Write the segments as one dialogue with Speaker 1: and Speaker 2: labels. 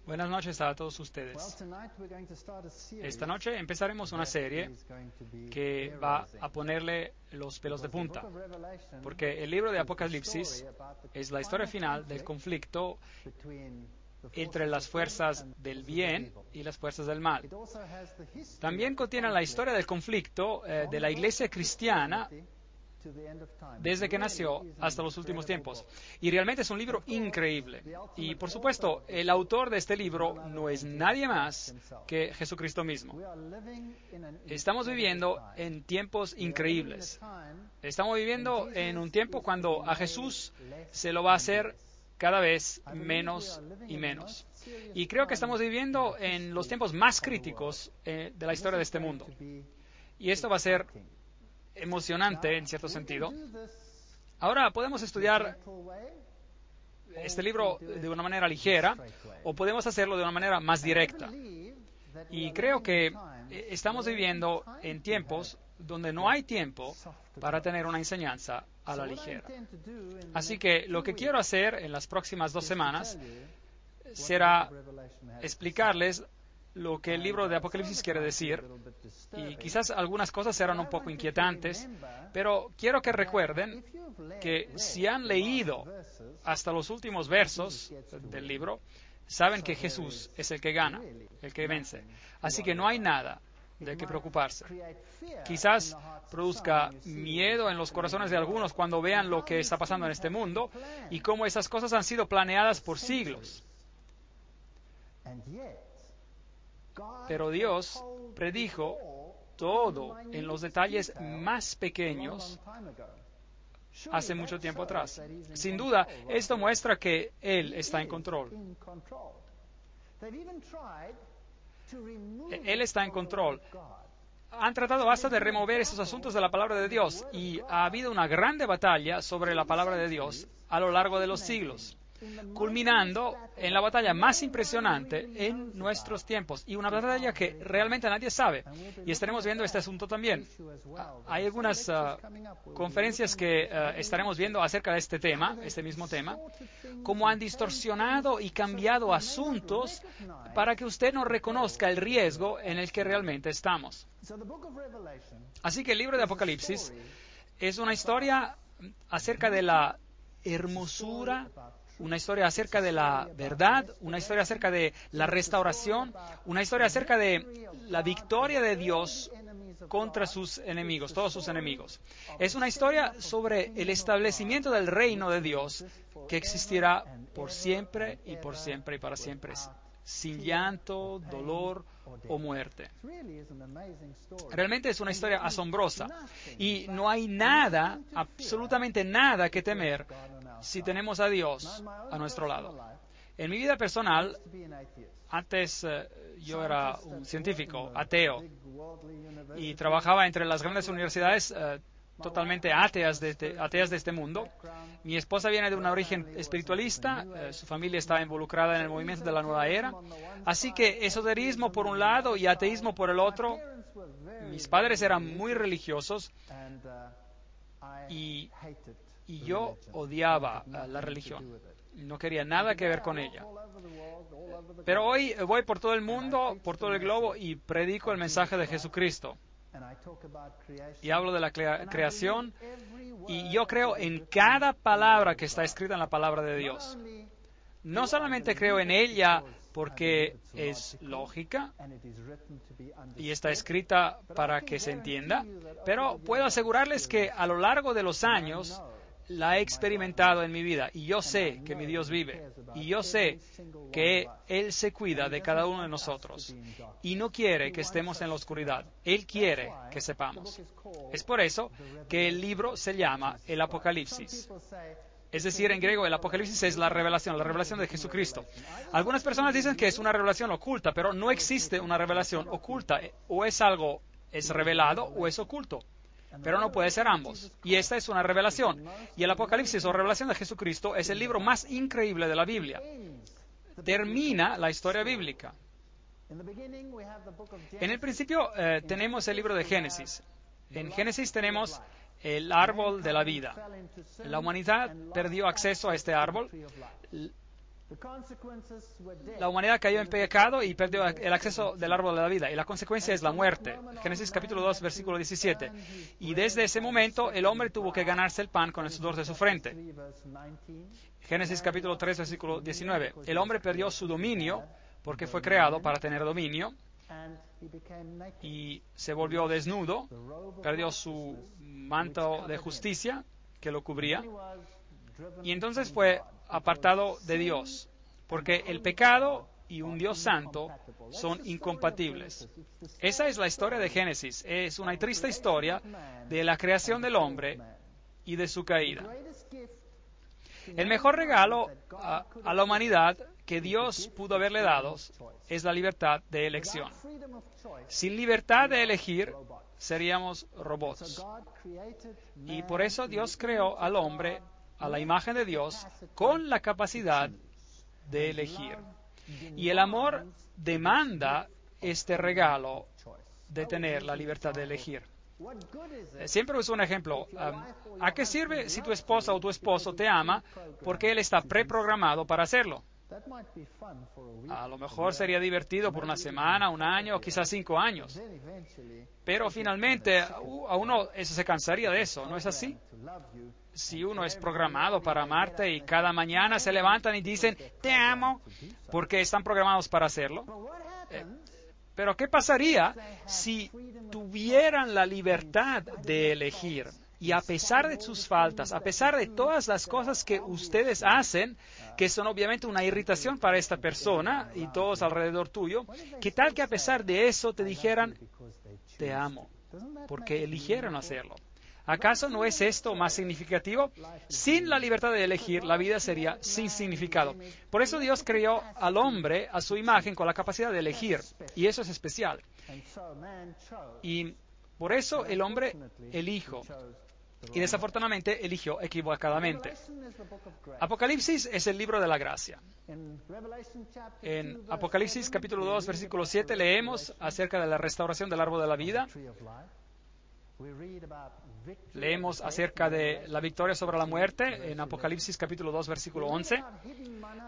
Speaker 1: Buenas noches a todos ustedes. Esta noche empezaremos una serie que va a ponerle los pelos de punta, porque el libro de Apocalipsis es la historia final del conflicto entre las fuerzas del bien y las fuerzas del mal. También contiene la historia del conflicto de la iglesia cristiana desde que nació hasta los últimos tiempos. Y realmente es un libro increíble. Y por supuesto, el autor de este libro no es nadie más que Jesucristo mismo. Estamos viviendo en tiempos increíbles. Estamos viviendo en un tiempo cuando a Jesús se lo va a hacer cada vez menos y menos. Y creo que estamos viviendo en los tiempos más críticos de la historia de este mundo. Y esto va a ser emocionante en cierto sentido. Ahora podemos estudiar este libro de una manera ligera o podemos hacerlo de una manera más directa. Y creo que estamos viviendo en tiempos donde no hay tiempo para tener una enseñanza a la ligera. Así que lo que quiero hacer en las próximas 2 semanas será explicarles lo que el libro de Apocalipsis quiere decir, y quizás algunas cosas serán un poco inquietantes, pero quiero que recuerden que si han leído hasta los últimos versos del libro, saben que Jesús es el que gana, el que vence. Así que no hay nada de qué preocuparse. Quizás produzca miedo en los corazones de algunos cuando vean lo que está pasando en este mundo y cómo esas cosas han sido planeadas por siglos. Pero Dios predijo todo en los detalles más pequeños hace mucho tiempo atrás. Sin duda, esto muestra que Él está en control. Él está en control. Han tratado hasta de remover esos asuntos de la palabra de Dios y ha habido una grande batalla sobre la palabra de Dios a lo largo de los siglos, culminando en la batalla más impresionante en nuestros tiempos, y una batalla que realmente nadie sabe, y estaremos viendo este asunto también. Hay algunas conferencias que estaremos viendo acerca de este tema, este mismo tema, cómo han distorsionado y cambiado asuntos para que usted no reconozca el riesgo en el que realmente estamos. Así que el libro de Apocalipsis es una historia acerca de la hermosura, una historia acerca de la verdad, una historia acerca de la restauración, una historia acerca de la victoria de Dios contra sus enemigos, todos sus enemigos. Es una historia sobre el establecimiento del reino de Dios que existirá por siempre y por siempre y para siempre, sin llanto, dolor o muerte. Realmente es una historia asombrosa y no hay nada, absolutamente nada que temer si tenemos a Dios a nuestro lado. En mi vida personal, antes yo era un científico, ateo, y trabajaba entre las grandes universidades totalmente ateas de este mundo. Mi esposa viene de un origen espiritualista, su familia estaba involucrada en el movimiento de la nueva era, así que esoterismo por un lado y ateísmo por el otro. Mis padres eran muy religiosos y yo odiaba la religión. No quería nada que ver con ella. Pero hoy voy por todo el mundo, por todo el globo, y predico el mensaje de Jesucristo. Y hablo de la creación, y yo creo en cada palabra que está escrita en la palabra de Dios. No solamente creo en ella porque es lógica y está escrita para que se entienda, pero puedo asegurarles que a lo largo de los años la he experimentado en mi vida, y yo sé que mi Dios vive, y yo sé que Él se cuida de cada uno de nosotros, y no quiere que estemos en la oscuridad. Él quiere que sepamos. Es por eso que el libro se llama el Apocalipsis. Es decir, en griego, el Apocalipsis es la revelación de Jesucristo. Algunas personas dicen que es una revelación oculta, pero no existe una revelación oculta. O es algo, es revelado, o es oculto. Pero no puede ser ambos. Y esta es una revelación. Y el Apocalipsis o revelación de Jesucristo es el libro más increíble de la Biblia. Termina la historia bíblica. En el principio tenemos el libro de Génesis. En Génesis tenemos el árbol de la vida. La humanidad perdió acceso a este árbol. La humanidad cayó en pecado y perdió el acceso del árbol de la vida, y la consecuencia es la muerte. Génesis capítulo 2, versículo 17. Y desde ese momento el hombre tuvo que ganarse el pan con el sudor de su frente. Génesis capítulo 3, versículo 19. El hombre perdió su dominio porque fue creado para tener dominio y se volvió desnudo, perdió su manto de justicia que lo cubría, y entonces fue apartado de Dios, porque el pecado y un Dios santo son incompatibles. Esa es la historia de Génesis. Es una triste historia de la creación del hombre y de su caída. El mejor regalo a la humanidad que Dios pudo haberle dado es la libertad de elección. Sin libertad de elegir, seríamos robots. Y por eso Dios creó al hombre a la imagen de Dios con la capacidad de elegir. Y el amor demanda este regalo de tener la libertad de elegir. Siempre uso un ejemplo. ¿A qué sirve si tu esposa o tu esposo te ama porque él está preprogramado para hacerlo? A lo mejor sería divertido por una semana, un año, o quizás 5 años. Pero finalmente a uno se cansaría de eso, ¿no es así? Si uno es programado para amarte y cada mañana se levantan y dicen, te amo, porque están programados para hacerlo. Pero ¿qué pasaría si tuvieran la libertad de elegir? Y a pesar de sus faltas, a pesar de todas las cosas que ustedes hacen, que son obviamente una irritación para esta persona y todos alrededor tuyo, ¿qué tal que a pesar de eso te dijeran, te amo, porque eligieron hacerlo? ¿Acaso no es esto más significativo? Sin la libertad de elegir, la vida sería sin significado. Por eso Dios creó al hombre a su imagen con la capacidad de elegir, y eso es especial. Y por eso el hombre eligió, y desafortunadamente eligió equivocadamente. Apocalipsis es el libro de la gracia. En Apocalipsis capítulo 2, versículo 7 leemos acerca de la restauración del árbol de la vida. Leemos acerca de la victoria sobre la muerte en Apocalipsis capítulo 2, versículo 11.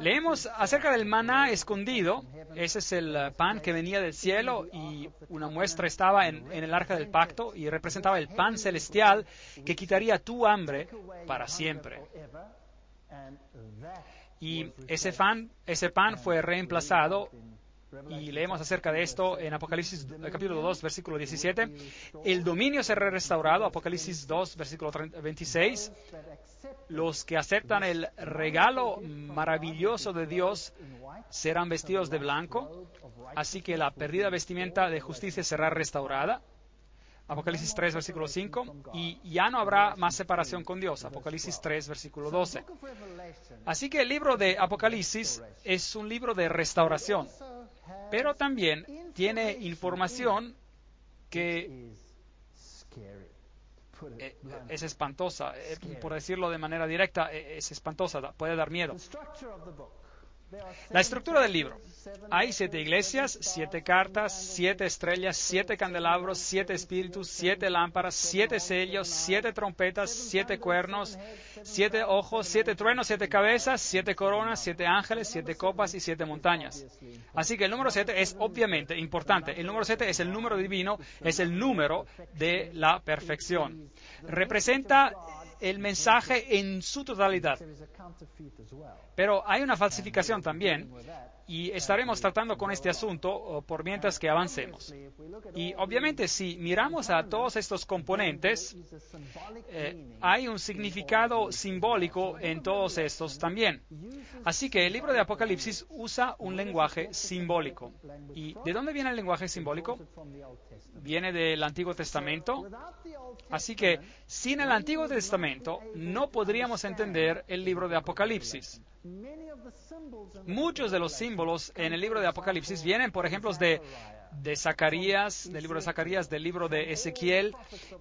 Speaker 1: Leemos acerca del maná escondido. Ese es el pan que venía del cielo y una muestra estaba en el arca del pacto y representaba el pan celestial que quitaría tu hambre para siempre. Y ese pan fue reemplazado. Y leemos acerca de esto en Apocalipsis capítulo 2, versículo 17. El dominio será restaurado, Apocalipsis 2, versículo 26. Los que aceptan el regalo maravilloso de Dios serán vestidos de blanco, así que la perdida vestimenta de justicia será restaurada. Apocalipsis 3, versículo 5, y ya no habrá más separación con Dios, Apocalipsis 3, versículo 12. Así que el libro de Apocalipsis es un libro de restauración, pero también tiene información que es espantosa, por decirlo de manera directa, es espantosa, puede dar miedo. La estructura del libro. Hay 7 iglesias, 7 cartas, 7 estrellas, 7 candelabros, 7 espíritus, 7 lámparas, 7 sellos, 7 trompetas, 7 cuernos, 7 ojos, 7 truenos, 7 cabezas, 7 coronas, 7 ángeles, 7 copas y 7 montañas. Así que el número 7 es obviamente importante. El número 7 es el número divino, es el número de la perfección. Representa el mensaje en su totalidad. Pero hay una falsificación también, y estaremos tratando con este asunto por mientras que avancemos. Y obviamente si miramos a todos estos componentes, hay un significado simbólico en todos estos también. Así que el libro de Apocalipsis usa un lenguaje simbólico. ¿Y de dónde viene el lenguaje simbólico? Viene del Antiguo Testamento. Así que sin el Antiguo Testamento no podríamos entender el libro de Apocalipsis. Muchos de los símbolos en el libro de Apocalipsis vienen, por ejemplo, de Zacarías, del libro de Zacarías, del libro de Ezequiel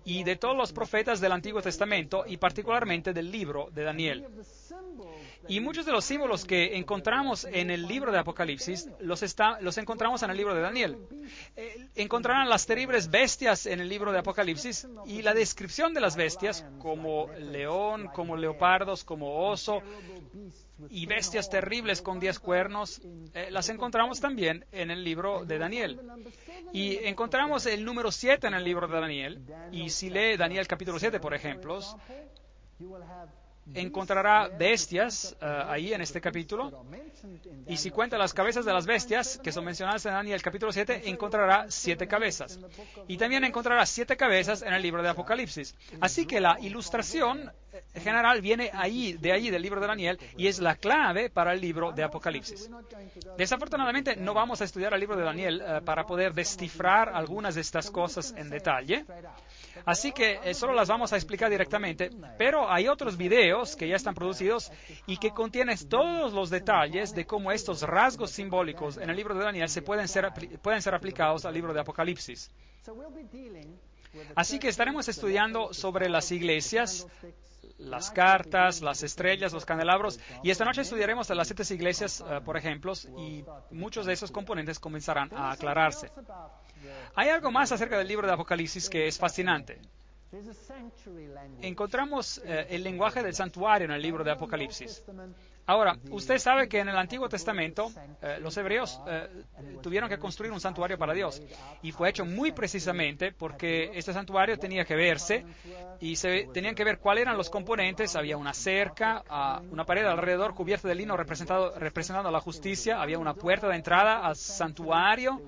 Speaker 1: y de todos los profetas del Antiguo Testamento y particularmente del libro de Daniel. Y muchos de los símbolos que encontramos en el libro de Apocalipsis los encontramos en el libro de Daniel. Encontrarán las terribles bestias en el libro de Apocalipsis y la descripción de las bestias como león, como leopardos, como oso y bestias terribles con 10 cuernos, las encontramos también en el libro de Daniel. Y encontramos el número 7 en el libro de Daniel, y si lee Daniel capítulo 7, por ejemplo, encontrará bestias ahí en este capítulo, y si cuenta las cabezas de las bestias que son mencionadas en Daniel capítulo 7, encontrará 7 cabezas. Y también encontrará 7 cabezas en el libro de Apocalipsis. Así que la ilustración general viene de ahí del libro de Daniel, y es la clave para el libro de Apocalipsis. Desafortunadamente no vamos a estudiar el libro de Daniel para poder descifrar algunas de estas cosas en detalle. Así que solo las vamos a explicar directamente, pero hay otros videos que ya están producidos y que contienen todos los detalles de cómo estos rasgos simbólicos en el libro de Daniel pueden ser aplicados al libro de Apocalipsis. Así que estaremos estudiando sobre las iglesias, las cartas, las estrellas, los candelabros, y esta noche estudiaremos las 7 iglesias, por ejemplo, y muchos de esos componentes comenzarán a aclararse. Hay algo más acerca del libro de Apocalipsis que es fascinante. Encontramos el lenguaje del santuario en el libro de Apocalipsis. Ahora, usted sabe que en el Antiguo Testamento los hebreos tuvieron que construir un santuario para Dios, y fue hecho muy precisamente porque este santuario tenía que verse y tenían que ver cuáles eran los componentes. Había una cerca, una pared alrededor cubierta de lino representando la justicia, había una puerta de entrada al santuario,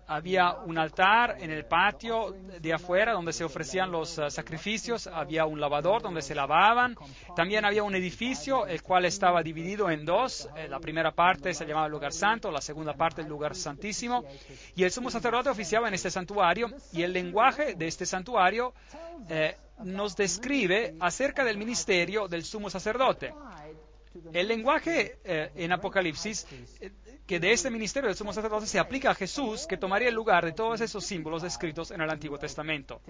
Speaker 1: había un altar en el patio de afuera donde se ofrecían los sacrificios, había un lavador donde se lavaban, también había un edificio el cual estaba dividido en 2, la primera parte se llamaba el lugar santo, la segunda parte el lugar santísimo, y el sumo sacerdote oficiaba en este santuario, y el lenguaje de este santuario nos describe acerca del ministerio del sumo sacerdote. El lenguaje en Apocalipsis que de este ministerio del sumo sacerdote se aplica a Jesús, que tomaría el lugar de todos esos símbolos descritos en el Antiguo Testamento.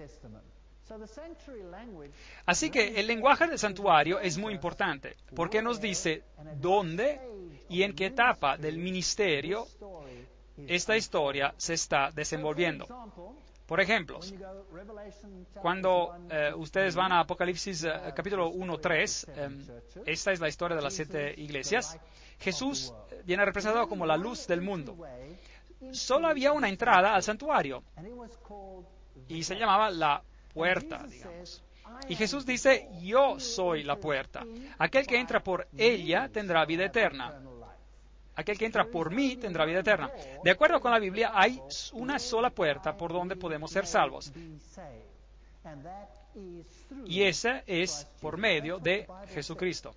Speaker 1: Así que el lenguaje del santuario es muy importante, porque nos dice dónde y en qué etapa del ministerio esta historia se está desenvolviendo. Por ejemplo, cuando ustedes van a Apocalipsis capítulo 1-3, esta es la historia de las 7 iglesias. Jesús viene representado como la luz del mundo. Solo había una entrada al santuario y se llamaba la puerta, digamos. Y Jesús dice, yo soy la puerta. Aquel que entra por ella tendrá vida eterna. Aquel que entra por mí tendrá vida eterna. De acuerdo con la Biblia, hay una sola puerta por donde podemos ser salvos. Y esa es por medio de Jesucristo.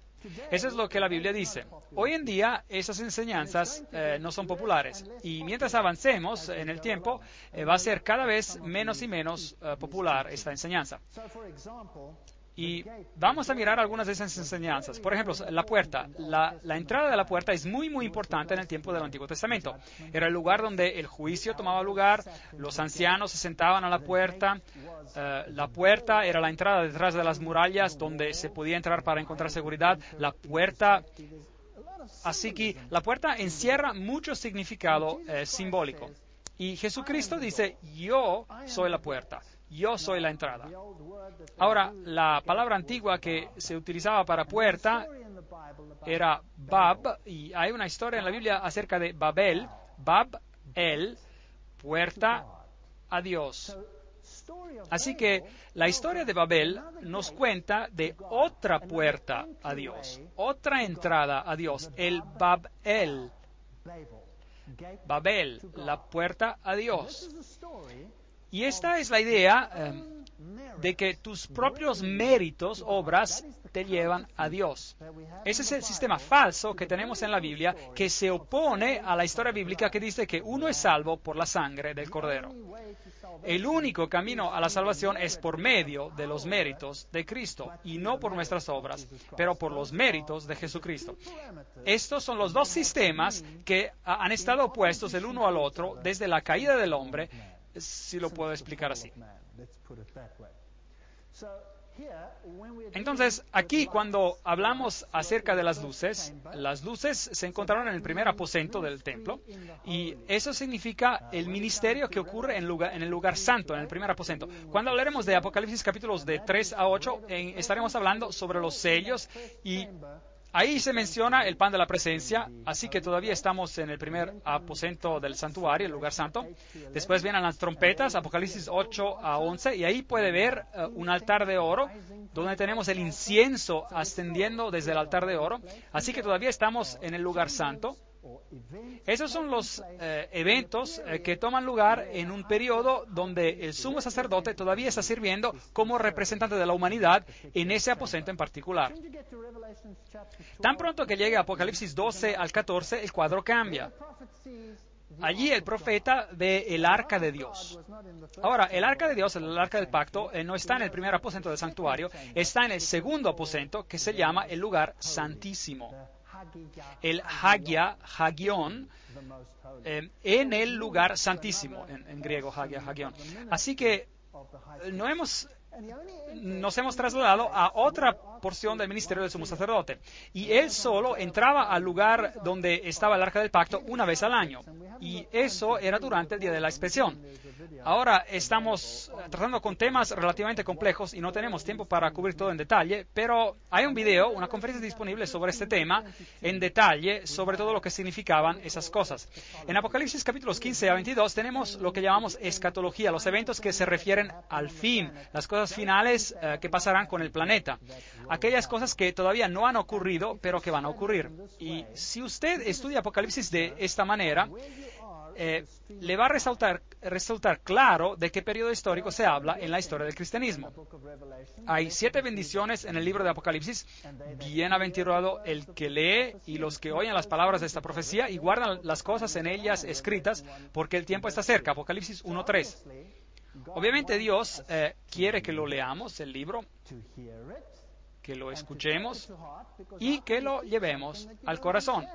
Speaker 1: Eso es lo que la Biblia dice. Hoy en día esas enseñanzas no son populares y mientras avancemos en el tiempo va a ser cada vez menos y menos popular esta enseñanza. Y vamos a mirar algunas de esas enseñanzas. Por ejemplo, la puerta. La entrada de la puerta es muy, muy importante en el tiempo del Antiguo Testamento. Era el lugar donde el juicio tomaba lugar, los ancianos se sentaban a la puerta. La puerta era la entrada detrás de las murallas donde se podía entrar para encontrar seguridad. La puerta... Así que la puerta encierra mucho significado simbólico. Y Jesucristo dice, yo soy la puerta. Yo soy la entrada. Ahora, la palabra antigua que se utilizaba para puerta era Bab, y hay una historia en la Biblia acerca de Babel, Bab-el, puerta a Dios. Así que la historia de Babel nos cuenta de otra puerta a Dios, otra entrada a Dios, el Bab-el. Babel, la puerta a Dios. Y esta es la idea de que tus propios méritos, obras, te llevan a Dios. Ese es el sistema falso que tenemos en la Biblia, que se opone a la historia bíblica que dice que uno es salvo por la sangre del Cordero. El único camino a la salvación es por medio de los méritos de Cristo, y no por nuestras obras, pero por los méritos de Jesucristo. Estos son los dos sistemas que han estado opuestos el uno al otro desde la caída del hombre, si lo puedo explicar así. Entonces, aquí cuando hablamos acerca de las luces se encontraron en el primer aposento del templo, y eso significa el ministerio que ocurre en el lugar santo, en el primer aposento. Cuando hablaremos de Apocalipsis capítulos de 3 a 8, estaremos hablando sobre los sellos, y ahí se menciona el pan de la presencia, así que todavía estamos en el primer aposento del santuario, el lugar santo. Después vienen las trompetas, Apocalipsis 8 a 11, y ahí puede ver un altar de oro, donde tenemos el incienso ascendiendo desde el altar de oro. Así que todavía estamos en el lugar santo. Esos son los eventos que toman lugar en un periodo donde el sumo sacerdote todavía está sirviendo como representante de la humanidad en ese aposento en particular. Tan pronto que llegue a Apocalipsis 12 al 14, el cuadro cambia. Allí el profeta ve el arca de Dios. Ahora, el arca de Dios, el arca del pacto, no está en el primer aposento del santuario, está en el segundo aposento, que se llama el lugar santísimo. El Hagion, en el lugar santísimo, en griego, Hagion. Así que nos hemos trasladado a otra porción del ministerio del sumo sacerdote, y él solo entraba al lugar donde estaba el arca del pacto una vez al año, y eso era durante el día de la expiación. Ahora estamos tratando con temas relativamente complejos y no tenemos tiempo para cubrir todo en detalle, pero hay un video, una conferencia disponible sobre este tema en detalle, sobre todo lo que significaban esas cosas. En Apocalipsis capítulos 15 a 22 tenemos lo que llamamos escatología, los eventos que se refieren al fin, las cosas finales que pasarán con el planeta, aquellas cosas que todavía no han ocurrido, pero que van a ocurrir. Y si usted estudia Apocalipsis de esta manera, le va a resultar claro de qué periodo histórico se habla en la historia del cristianismo. Hay 7 bendiciones en el libro de Apocalipsis. Bienaventurado el que lee y los que oyen las palabras de esta profecía y guardan las cosas en ellas escritas, porque el tiempo está cerca. Apocalipsis 1:3. Obviamente Dios quiere que lo leamos, el libro, que lo escuchemos y que lo llevemos al corazón.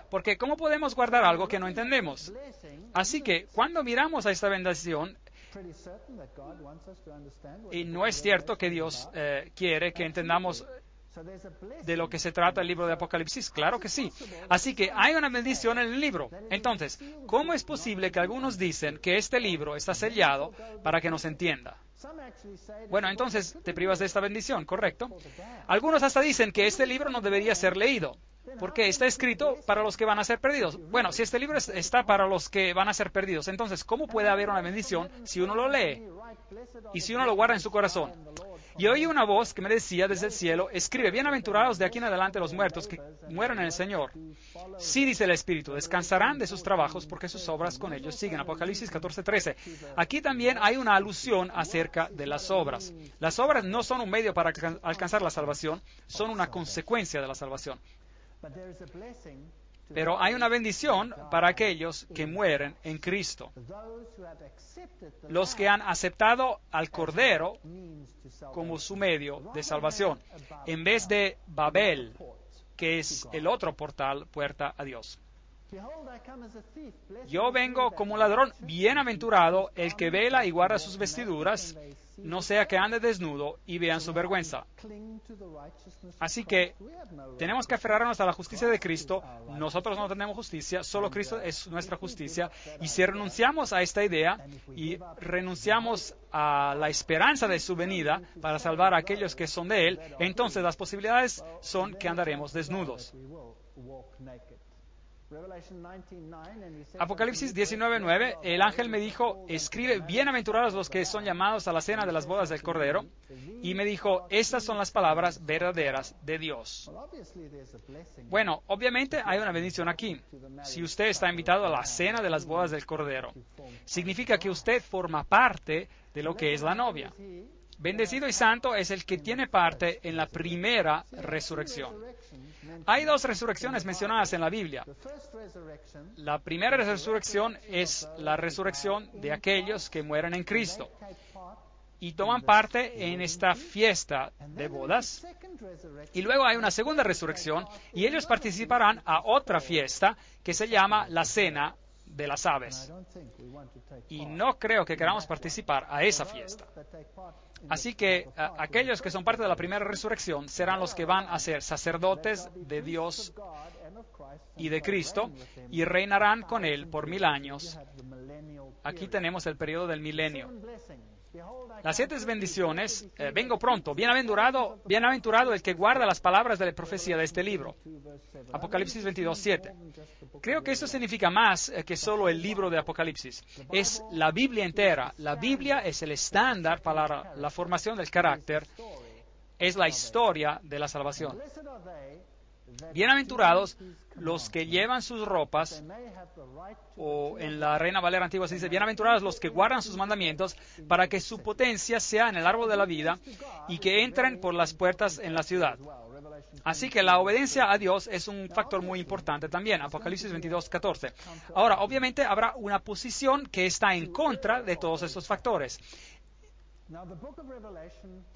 Speaker 1: Porque ¿cómo podemos guardar algo que no entendemos? Así que cuando miramos a esta bendición, y no es cierto que Dios quiere que entendamos de lo que se trata el libro de Apocalipsis, claro que sí. Así que hay una bendición en el libro. Entonces, ¿cómo es posible que algunos dicen que este libro está sellado para que no se entienda? Bueno, entonces te privas de esta bendición, ¿correcto? Algunos hasta dicen que este libro no debería ser leído. Porque está escrito para los que van a ser perdidos. Bueno, si este libro está para los que van a ser perdidos, entonces, ¿cómo puede haber una bendición si uno lo lee y si uno lo guarda en su corazón? Y oí una voz que me decía desde el cielo: escribe, bienaventurados de aquí en adelante los muertos que mueran en el Señor. Sí, dice el Espíritu, descansarán de sus trabajos porque sus obras con ellos siguen. Apocalipsis 14:13. Aquí también hay una alusión acerca de las obras. Las obras no son un medio para alcanzar la salvación, son una consecuencia de la salvación. Pero hay una bendición para aquellos que mueren en Cristo. Los que han aceptado al Cordero como su medio de salvación, en vez de Babel, que es el otro portal, puerta a Dios. Yo vengo como un ladrón, bienaventurado el que vela y guarda sus vestiduras, no sea que ande desnudo y vean su vergüenza. Así que tenemos que aferrarnos a la justicia de Cristo. Nosotros no tenemos justicia, solo Cristo es nuestra justicia. Y si renunciamos a esta idea y renunciamos a la esperanza de su venida para salvar a aquellos que son de Él, entonces las posibilidades son que andaremos desnudos. Apocalipsis 19:9, el ángel me dijo: escribe, bienaventurados los que son llamados a la cena de las bodas del Cordero. Y me dijo: estas son las palabras verdaderas de Dios. Bueno, obviamente hay una bendición aquí. Si usted está invitado a la cena de las bodas del Cordero, significa que usted forma parte de lo que es la novia. Bendecido y santo es el que tiene parte en la primera resurrección. Hay dos resurrecciones mencionadas en la Biblia. La primera resurrección es la resurrección de aquellos que mueren en Cristo y toman parte en esta fiesta de bodas. Y luego hay una segunda resurrección y ellos participarán a otra fiesta que se llama la Cena de las Aves. Y no creo que queramos participar a esa fiesta. Así que aquellos que son parte de la primera resurrección serán los que van a ser sacerdotes de Dios y de Cristo y reinarán con Él por 1000 años. Aquí tenemos el periodo del milenio. Las 7 bendiciones, vengo pronto, bienaventurado el que guarda las palabras de la profecía de este libro. Apocalipsis 22:7. Creo que esto significa más que solo el libro de Apocalipsis. Es la Biblia entera. La Biblia es el estándar para la formación del carácter. Es la historia de la salvación. Bienaventurados los que llevan sus ropas, o en la Reina Valera Antigua se dice: bienaventurados los que guardan sus mandamientos, para que su potencia sea en el árbol de la vida y que entren por las puertas en la ciudad. Así que la obediencia a Dios es un factor muy importante también. Apocalipsis 22:14. Ahora, obviamente habrá una posición que está en contra de todos estos factores.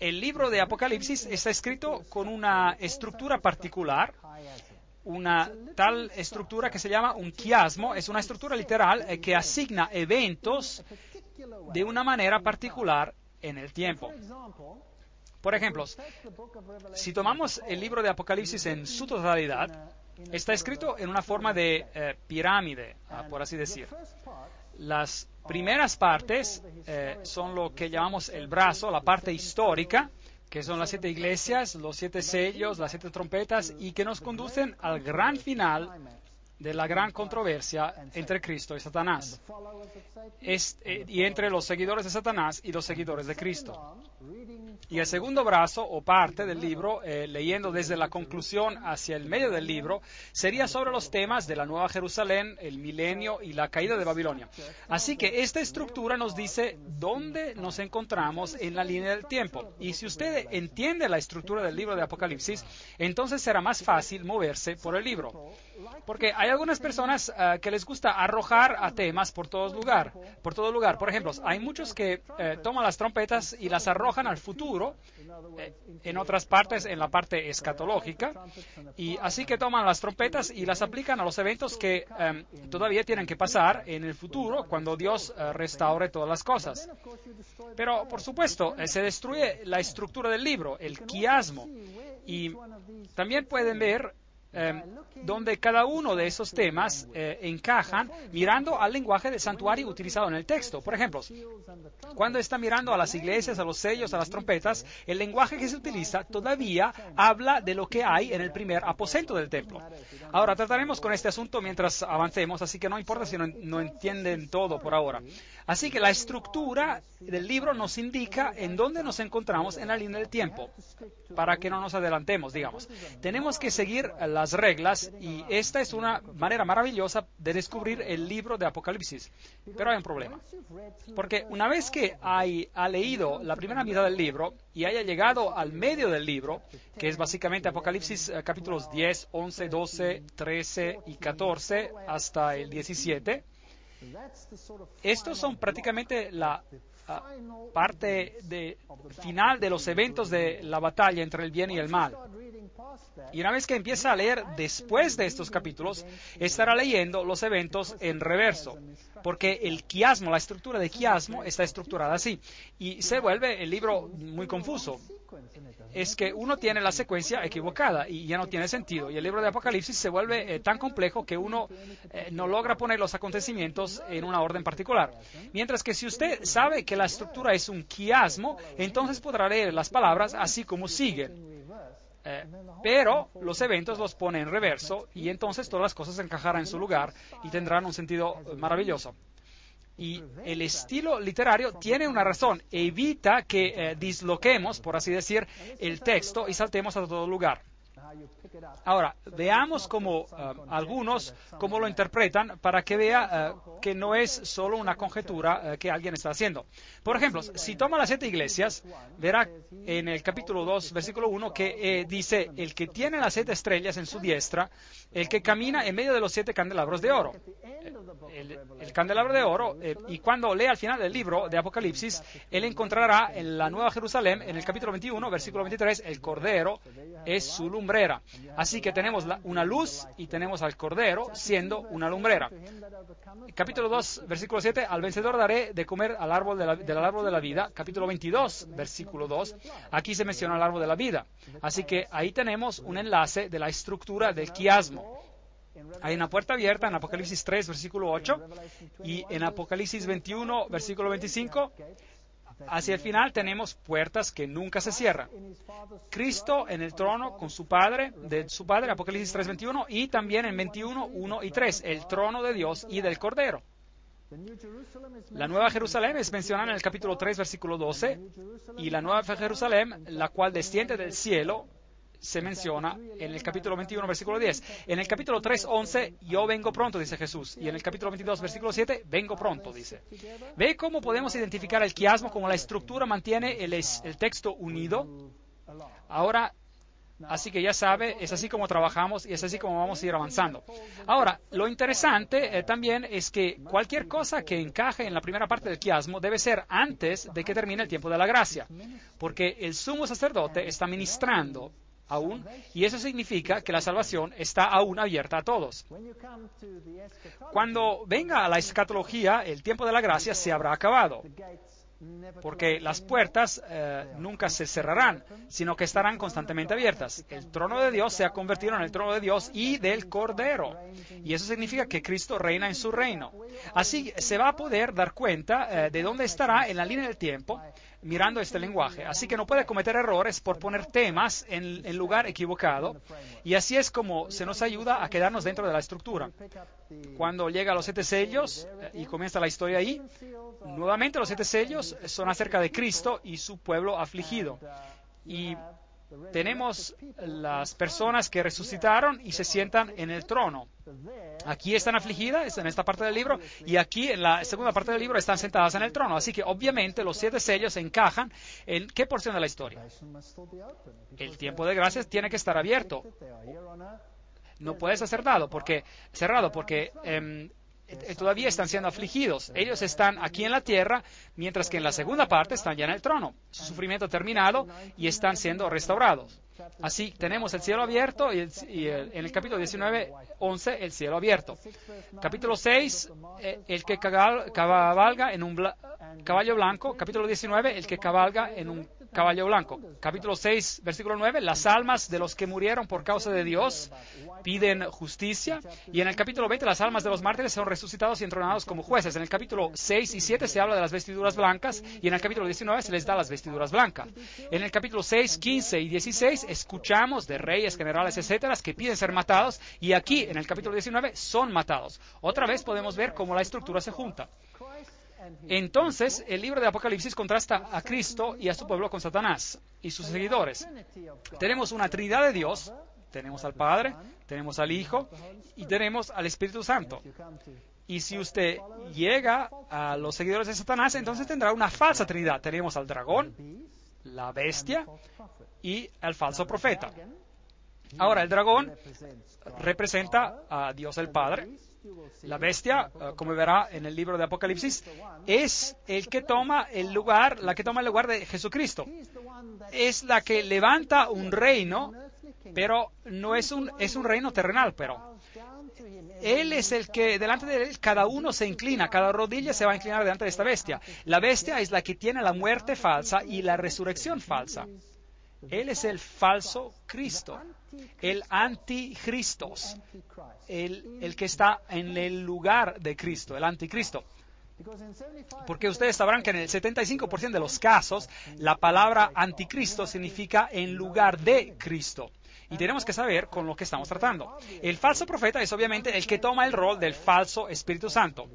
Speaker 1: El libro de Apocalipsis está escrito con una estructura particular, una tal estructura que se llama un quiasmo. Es una estructura literal que asigna eventos de una manera particular en el tiempo. Por ejemplo, si tomamos el libro de Apocalipsis en su totalidad, está escrito en una forma de pirámide, por así decir. Las primeras partes son lo que llamamos el brazo, la parte histórica, que son las 7 iglesias, los 7 sellos, las 7 trompetas, y que nos conducen al gran final de la gran controversia entre Cristo y Satanás, y entre los seguidores de Satanás y los seguidores de Cristo. Y el segundo brazo o parte del libro, leyendo desde la conclusión hacia el medio del libro, sería sobre los temas de la Nueva Jerusalén, el milenio y la caída de Babilonia. Así que esta estructura nos dice dónde nos encontramos en la línea del tiempo. Y si usted entiende la estructura del libro de Apocalipsis, entonces será más fácil moverse por el libro. Porque hay algunas personas que les gusta arrojar a temas por todo lugar. Por ejemplo, hay muchos que toman las trompetas y las arrojan al futuro, en otras partes, en la parte escatológica, y así que toman las trompetas y las aplican a los eventos que todavía tienen que pasar en el futuro, cuando Dios restaure todas las cosas. Pero, por supuesto, se destruye la estructura del libro, el quiasmo, y también pueden ver donde cada uno de esos temas encajan mirando al lenguaje del santuario utilizado en el texto. Por ejemplo, cuando está mirando a las iglesias, a los sellos, a las trompetas, el lenguaje que se utiliza todavía habla de lo que hay en el primer aposento del templo. Ahora, trataremos con este asunto mientras avancemos, así que no importa si no entienden todo por ahora. Así que la estructura del libro nos indica en dónde nos encontramos en la línea del tiempo, para que no nos adelantemos, digamos. Tenemos que seguir las reglas y esta es una manera maravillosa de descubrir el libro de Apocalipsis. Pero hay un problema, porque una vez que ha leído la primera mitad del libro y haya llegado al medio del libro, que es básicamente Apocalipsis capítulos 10, 11, 12, 13 y 14 hasta el 17, estos son prácticamente la parte final de los eventos de la batalla entre el bien y el mal. Y una vez que empieza a leer después de estos capítulos, estará leyendo los eventos en reverso, porque el quiasmo, la estructura de quiasmo está estructurada así, y se vuelve el libro muy confuso. Es que uno tiene la secuencia equivocada y ya no tiene sentido, y el libro de Apocalipsis se vuelve tan complejo que uno no logra poner los acontecimientos en una orden particular. Mientras que si usted sabe que la estructura es un quiasmo, entonces podrá leer las palabras así como siguen. Pero los eventos los pone en reverso y entonces todas las cosas encajarán en su lugar y tendrán un sentido maravilloso. Y el estilo literario tiene una razón, evita que disloquemos, por así decir, el texto y saltemos a todo lugar. Ahora, veamos cómo algunos cómo lo interpretan para que vea que no es solo una conjetura que alguien está haciendo. Por ejemplo, si toma las 7 iglesias, verá en el capítulo 2, versículo 1, que dice, el que tiene las 7 estrellas en su diestra, el que camina en medio de los 7 candelabros de oro. El candelabro de oro, y cuando lea al final del libro de Apocalipsis, él encontrará en la Nueva Jerusalén, en el capítulo 21, versículo 23, el Cordero es su lumbrera. Así que tenemos una luz y tenemos al Cordero siendo una lumbrera. Capítulo 2, versículo 7, al vencedor daré de comer del árbol de la vida. Capítulo 22, versículo 2, aquí se menciona el árbol de la vida. Así que ahí tenemos un enlace de la estructura del quiasmo. Hay una puerta abierta en Apocalipsis 3, versículo 8, y en Apocalipsis 21, versículo 25, hacia el final tenemos puertas que nunca se cierran. Cristo en el trono con su Padre, Apocalipsis 3, 21, y también en 21, 1 y 3, el trono de Dios y del Cordero. La Nueva Jerusalén es mencionada en el capítulo 3, versículo 12, y la Nueva Jerusalén, la cual desciende del cielo, se menciona en el capítulo 21, versículo 10. En el capítulo 3, 11, yo vengo pronto, dice Jesús. Y en el capítulo 22, versículo 7, vengo pronto, dice. ¿Ve cómo podemos identificar el quiasmo, como la estructura mantiene el texto unido? Ahora, así que ya sabe, es así como trabajamos y es así como vamos a ir avanzando. Ahora, lo interesante también es que cualquier cosa que encaje en la primera parte del quiasmo debe ser antes de que termine el tiempo de la gracia, porque el sumo sacerdote está ministrando aún, y eso significa que la salvación está aún abierta a todos. Cuando venga a la escatología, el tiempo de la gracia se habrá acabado, porque las puertas nunca se cerrarán, sino que estarán constantemente abiertas. El trono de Dios se ha convertido en el trono de Dios y del Cordero, y eso significa que Cristo reina en su reino. Así se va a poder dar cuenta de dónde estará en la línea del tiempo, mirando este lenguaje. Así que no puede cometer errores por poner temas en lugar equivocado, y así es como se nos ayuda a quedarnos dentro de la estructura. Cuando llega a los 7 sellos y comienza la historia ahí, nuevamente los 7 sellos son acerca de Cristo y su pueblo afligido. Y tenemos las personas que resucitaron y se sientan en el trono. Aquí están afligidas, en esta parte del libro, y aquí en la segunda parte del libro están sentadas en el trono. Así que obviamente los 7 sellos encajan en qué porción de la historia. El tiempo de gracias tiene que estar abierto. No puede ser cerrado porque todavía están siendo afligidos. Ellos están aquí en la tierra, mientras que en la segunda parte están ya en el trono. Su sufrimiento ha terminado y están siendo restaurados. Así tenemos el cielo abierto y en el capítulo 19, 11, el cielo abierto. Capítulo 6, el que cabalga en un caballo blanco. Capítulo 19, el que cabalga en un caballo blanco. Capítulo 6, versículo 9, las almas de los que murieron por causa de Dios piden justicia. Y en el capítulo 20, las almas de los mártires son resucitados y entronados como jueces. En el capítulo 6 y 7 se habla de las vestiduras blancas, y en el capítulo 19 se les da las vestiduras blancas. En el capítulo 6, 15 y 16 escuchamos de reyes, generales, etcétera, que piden ser matados, y aquí en el capítulo 19 son matados. Otra vez podemos ver cómo la estructura se junta. Entonces, el libro de Apocalipsis contrasta a Cristo y a su pueblo con Satanás y sus seguidores. Tenemos una Trinidad de Dios, tenemos al Padre, tenemos al Hijo y tenemos al Espíritu Santo. Y si usted llega a los seguidores de Satanás, entonces tendrá una falsa Trinidad. Tenemos al dragón, la bestia y al falso profeta. Ahora, el dragón representa a Dios el Padre. La bestia, como verá en el libro de Apocalipsis, es la que toma el lugar de Jesucristo. Es la que levanta un reino, pero no es un reino terrenal, pero Él es el que, delante de Él, cada uno se inclina, cada rodilla se va a inclinar delante de esta bestia. La bestia es la que tiene la muerte falsa y la resurrección falsa. Él es el falso Cristo, el anticristos, el que está en el lugar de Cristo, el anticristo. Porque ustedes sabrán que en el 75% de los casos, la palabra anticristo significa en lugar de Cristo. Y tenemos que saber con lo que estamos tratando. El falso profeta es obviamente el que toma el rol del falso Espíritu Santo.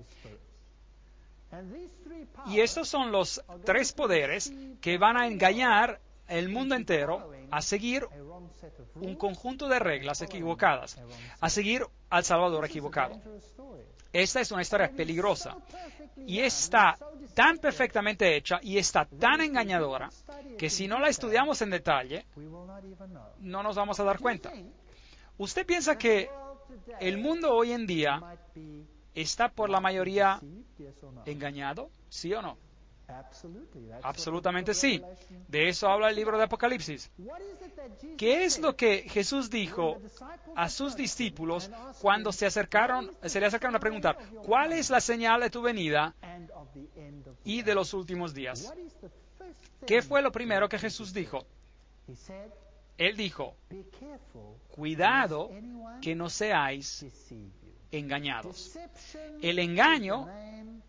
Speaker 1: Y estos son los tres poderes que van a engañar el mundo entero a seguir un conjunto de reglas equivocadas, a seguir al Salvador equivocado. Esta es una historia peligrosa y está tan perfectamente hecha y está tan engañadora que si no la estudiamos en detalle, no nos vamos a dar cuenta. ¿Usted piensa que el mundo hoy en día está por la mayoría engañado? ¿Sí o no? Absolutamente sí. De eso habla el libro de Apocalipsis. ¿Qué es lo que Jesús dijo a sus discípulos cuando se le acercaron a preguntar, ¿cuál es la señal de tu venida y de los últimos días? ¿Qué fue lo primero que Jesús dijo? Él dijo, cuidado que no seáis engañados. El engaño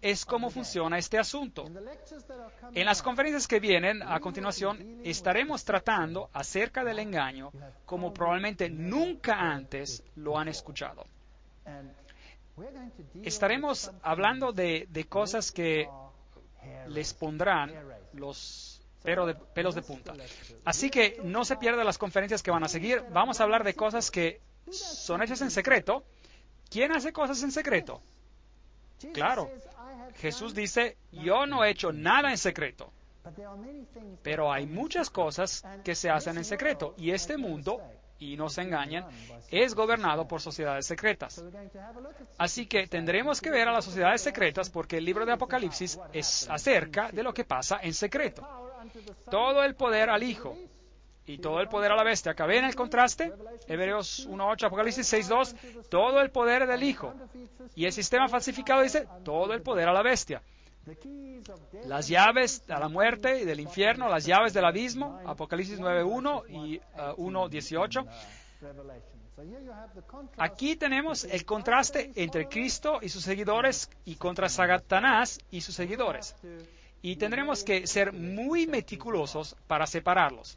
Speaker 1: es cómo funciona este asunto. En las conferencias que vienen a continuación estaremos tratando acerca del engaño como probablemente nunca antes lo han escuchado. Estaremos hablando de cosas que les pondrán los pelos de punta. Así que no se pierdan las conferencias que van a seguir. Vamos a hablar de cosas que son hechas en secreto. ¿Quién hace cosas en secreto? Claro, Jesús dice, yo no he hecho nada en secreto. Pero hay muchas cosas que se hacen en secreto. Y este mundo, y no se engañen, es gobernado por sociedades secretas. Así que tendremos que ver a las sociedades secretas porque el libro de Apocalipsis es acerca de lo que pasa en secreto. Todo el poder al Hijo y todo el poder a la bestia. ¿Acá ven el contraste? Hebreos 1.8, Apocalipsis 6.2, todo el poder del Hijo. Y el sistema falsificado dice, todo el poder a la bestia. Las llaves a la muerte y del infierno, las llaves del abismo, Apocalipsis 9.1 y 1.18. Aquí tenemos el contraste entre Cristo y sus seguidores y contra Satanás y sus seguidores. Y tendremos que ser muy meticulosos para separarlos.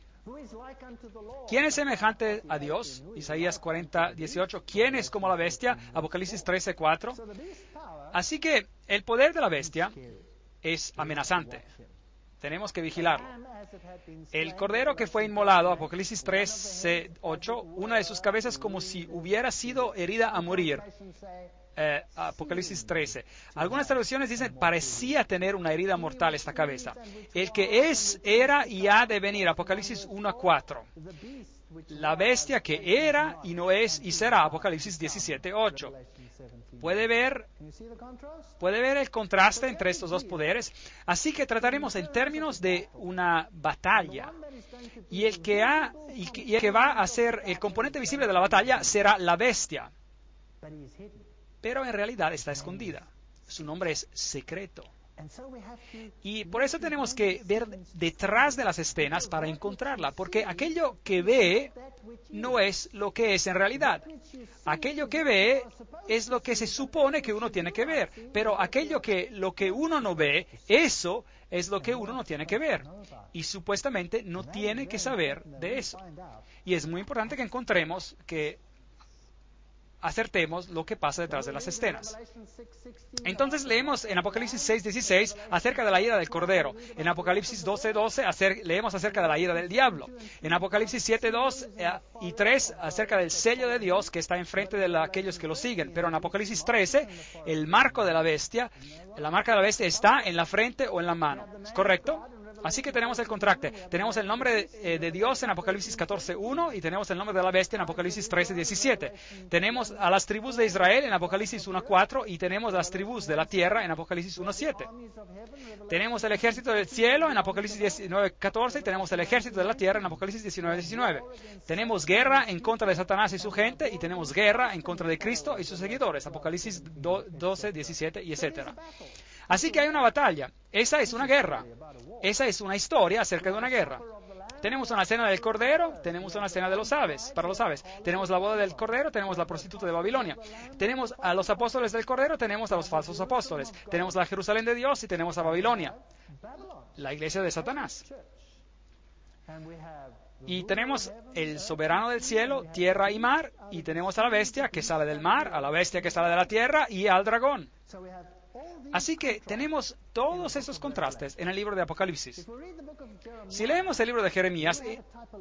Speaker 1: ¿Quién es semejante a Dios? Isaías 40:18. ¿Quién es como la bestia? Apocalipsis 13:4. Así que el poder de la bestia es amenazante. Tenemos que vigilarlo. El cordero que fue inmolado, Apocalipsis 13:8, una de sus cabezas como si hubiera sido herida a morir. Apocalipsis 13. Algunas traducciones dicen, parecía tener una herida mortal esta cabeza. El que es, era y ha de venir. Apocalipsis 1:4. La bestia que era y no es y será. Apocalipsis 17:8. ¿Puede ver el contraste entre estos dos poderes? Así que trataremos en términos de una batalla. Y el que va a ser el componente visible de la batalla será la bestia. Pero en realidad está escondida. Su nombre es secreto. Y por eso tenemos que ver detrás de las escenas para encontrarla, porque aquello que ve no es lo que es en realidad. Aquello que ve es lo que se supone que uno tiene que ver, pero lo que uno no ve, eso es lo que uno no tiene que ver. Y supuestamente no tiene que saber de eso. Y es muy importante que encontremos, que acertemos lo que pasa detrás de las escenas. Entonces leemos en Apocalipsis 6:16 acerca de la ira del Cordero. En Apocalipsis 12:12 leemos acerca de la ira del diablo. En Apocalipsis 7:2 y 3 acerca del sello de Dios que está enfrente de aquellos que lo siguen. Pero en Apocalipsis 13, el marco de la bestia, la marca de la bestia está en la frente o en la mano. ¿Es correcto? Así que tenemos el contraste. Tenemos el nombre de Dios en Apocalipsis 14:1 y tenemos el nombre de la bestia en Apocalipsis 13:17. Tenemos a las tribus de Israel en Apocalipsis 1:4 y tenemos las tribus de la tierra en Apocalipsis 1:7. Tenemos el ejército del cielo en Apocalipsis 19:14 y tenemos el ejército de la tierra en Apocalipsis 19:19. Tenemos guerra en contra de Satanás y su gente y tenemos guerra en contra de Cristo y sus seguidores. Apocalipsis 12:17 y etcétera. Así que hay una batalla. Esa es una guerra. Esa es una historia acerca de una guerra. Tenemos una cena del Cordero, tenemos una cena de los aves, para los aves. Tenemos la boda del Cordero, tenemos la prostituta de Babilonia. Tenemos a los apóstoles del Cordero, tenemos a los falsos apóstoles. Tenemos la Jerusalén de Dios y tenemos a Babilonia, la iglesia de Satanás. Y tenemos el soberano del cielo, tierra y mar, y tenemos a la bestia que sale del mar, a la bestia que sale de la tierra y al dragón. Así que tenemos todos esos contrastes en el libro de Apocalipsis. Si leemos el libro de Jeremías,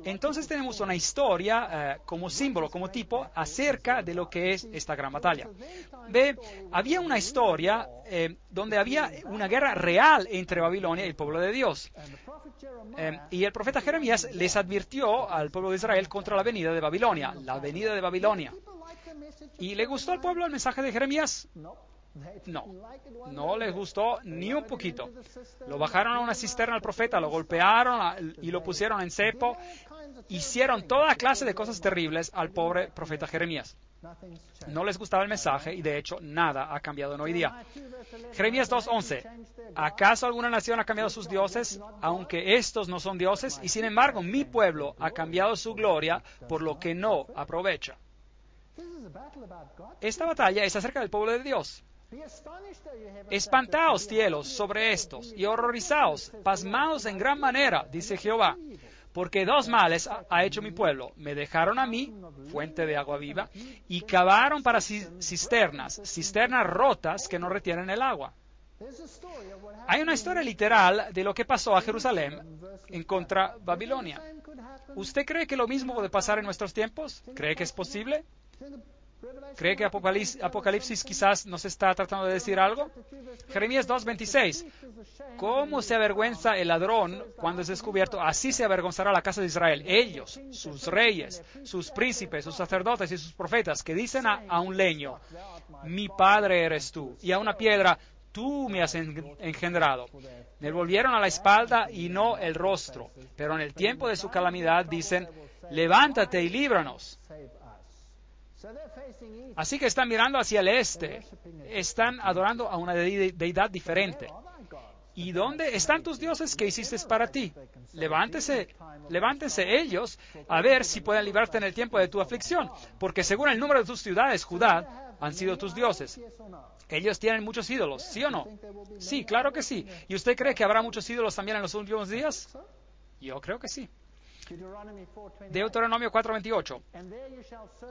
Speaker 1: entonces tenemos una historia como símbolo, como tipo, acerca de lo que es esta gran batalla. Había una historia donde había una guerra real entre Babilonia y el pueblo de Dios. Y el profeta Jeremías les advirtió al pueblo de Israel contra la venida de Babilonia, la venida de Babilonia. ¿Y le gustó al pueblo el mensaje de Jeremías? No les gustó ni un poquito. Lo bajaron a una cisterna al profeta, lo golpearon y lo pusieron en cepo. Hicieron toda clase de cosas terribles al pobre profeta Jeremías. No les gustaba el mensaje y de hecho nada ha cambiado en hoy día. Jeremías 2:11. ¿Acaso alguna nación ha cambiado sus dioses, aunque estos no son dioses? Y sin embargo mi pueblo ha cambiado su gloria por lo que no aprovecha. Esta batalla es acerca del pueblo de Dios. Espantaos, cielos, sobre estos, y horrorizaos, pasmaos en gran manera, dice Jehová, porque dos males ha hecho mi pueblo. Me dejaron a mí, fuente de agua viva, y cavaron para cisternas rotas que no retienen el agua. Hay una historia literal de lo que pasó a Jerusalén en contra Babilonia. ¿Usted cree que lo mismo puede pasar en nuestros tiempos? ¿Cree que es posible? ¿Cree que Apocalipsis quizás nos está tratando de decir algo? Jeremías 2:26. ¿Cómo se avergüenza el ladrón cuando es descubierto? Así se avergonzará la casa de Israel. Ellos, sus reyes, sus príncipes, sus sacerdotes y sus profetas, que dicen a un leño, mi padre eres tú, y a una piedra, tú me has engendrado. Me volvieron a la espalda y no el rostro. Pero en el tiempo de su calamidad dicen, levántate y líbranos. Así que están mirando hacia el este, están adorando a una deidad diferente. ¿Y dónde están tus dioses que hiciste para ti? Levántense ellos a ver si pueden librarte en el tiempo de tu aflicción, porque según el número de tus ciudades, Judá, han sido tus dioses. Ellos tienen muchos ídolos, ¿sí o no? Sí, claro que sí. ¿Y usted cree que habrá muchos ídolos también en los últimos días? Yo creo que sí. Deuteronomio 4:28.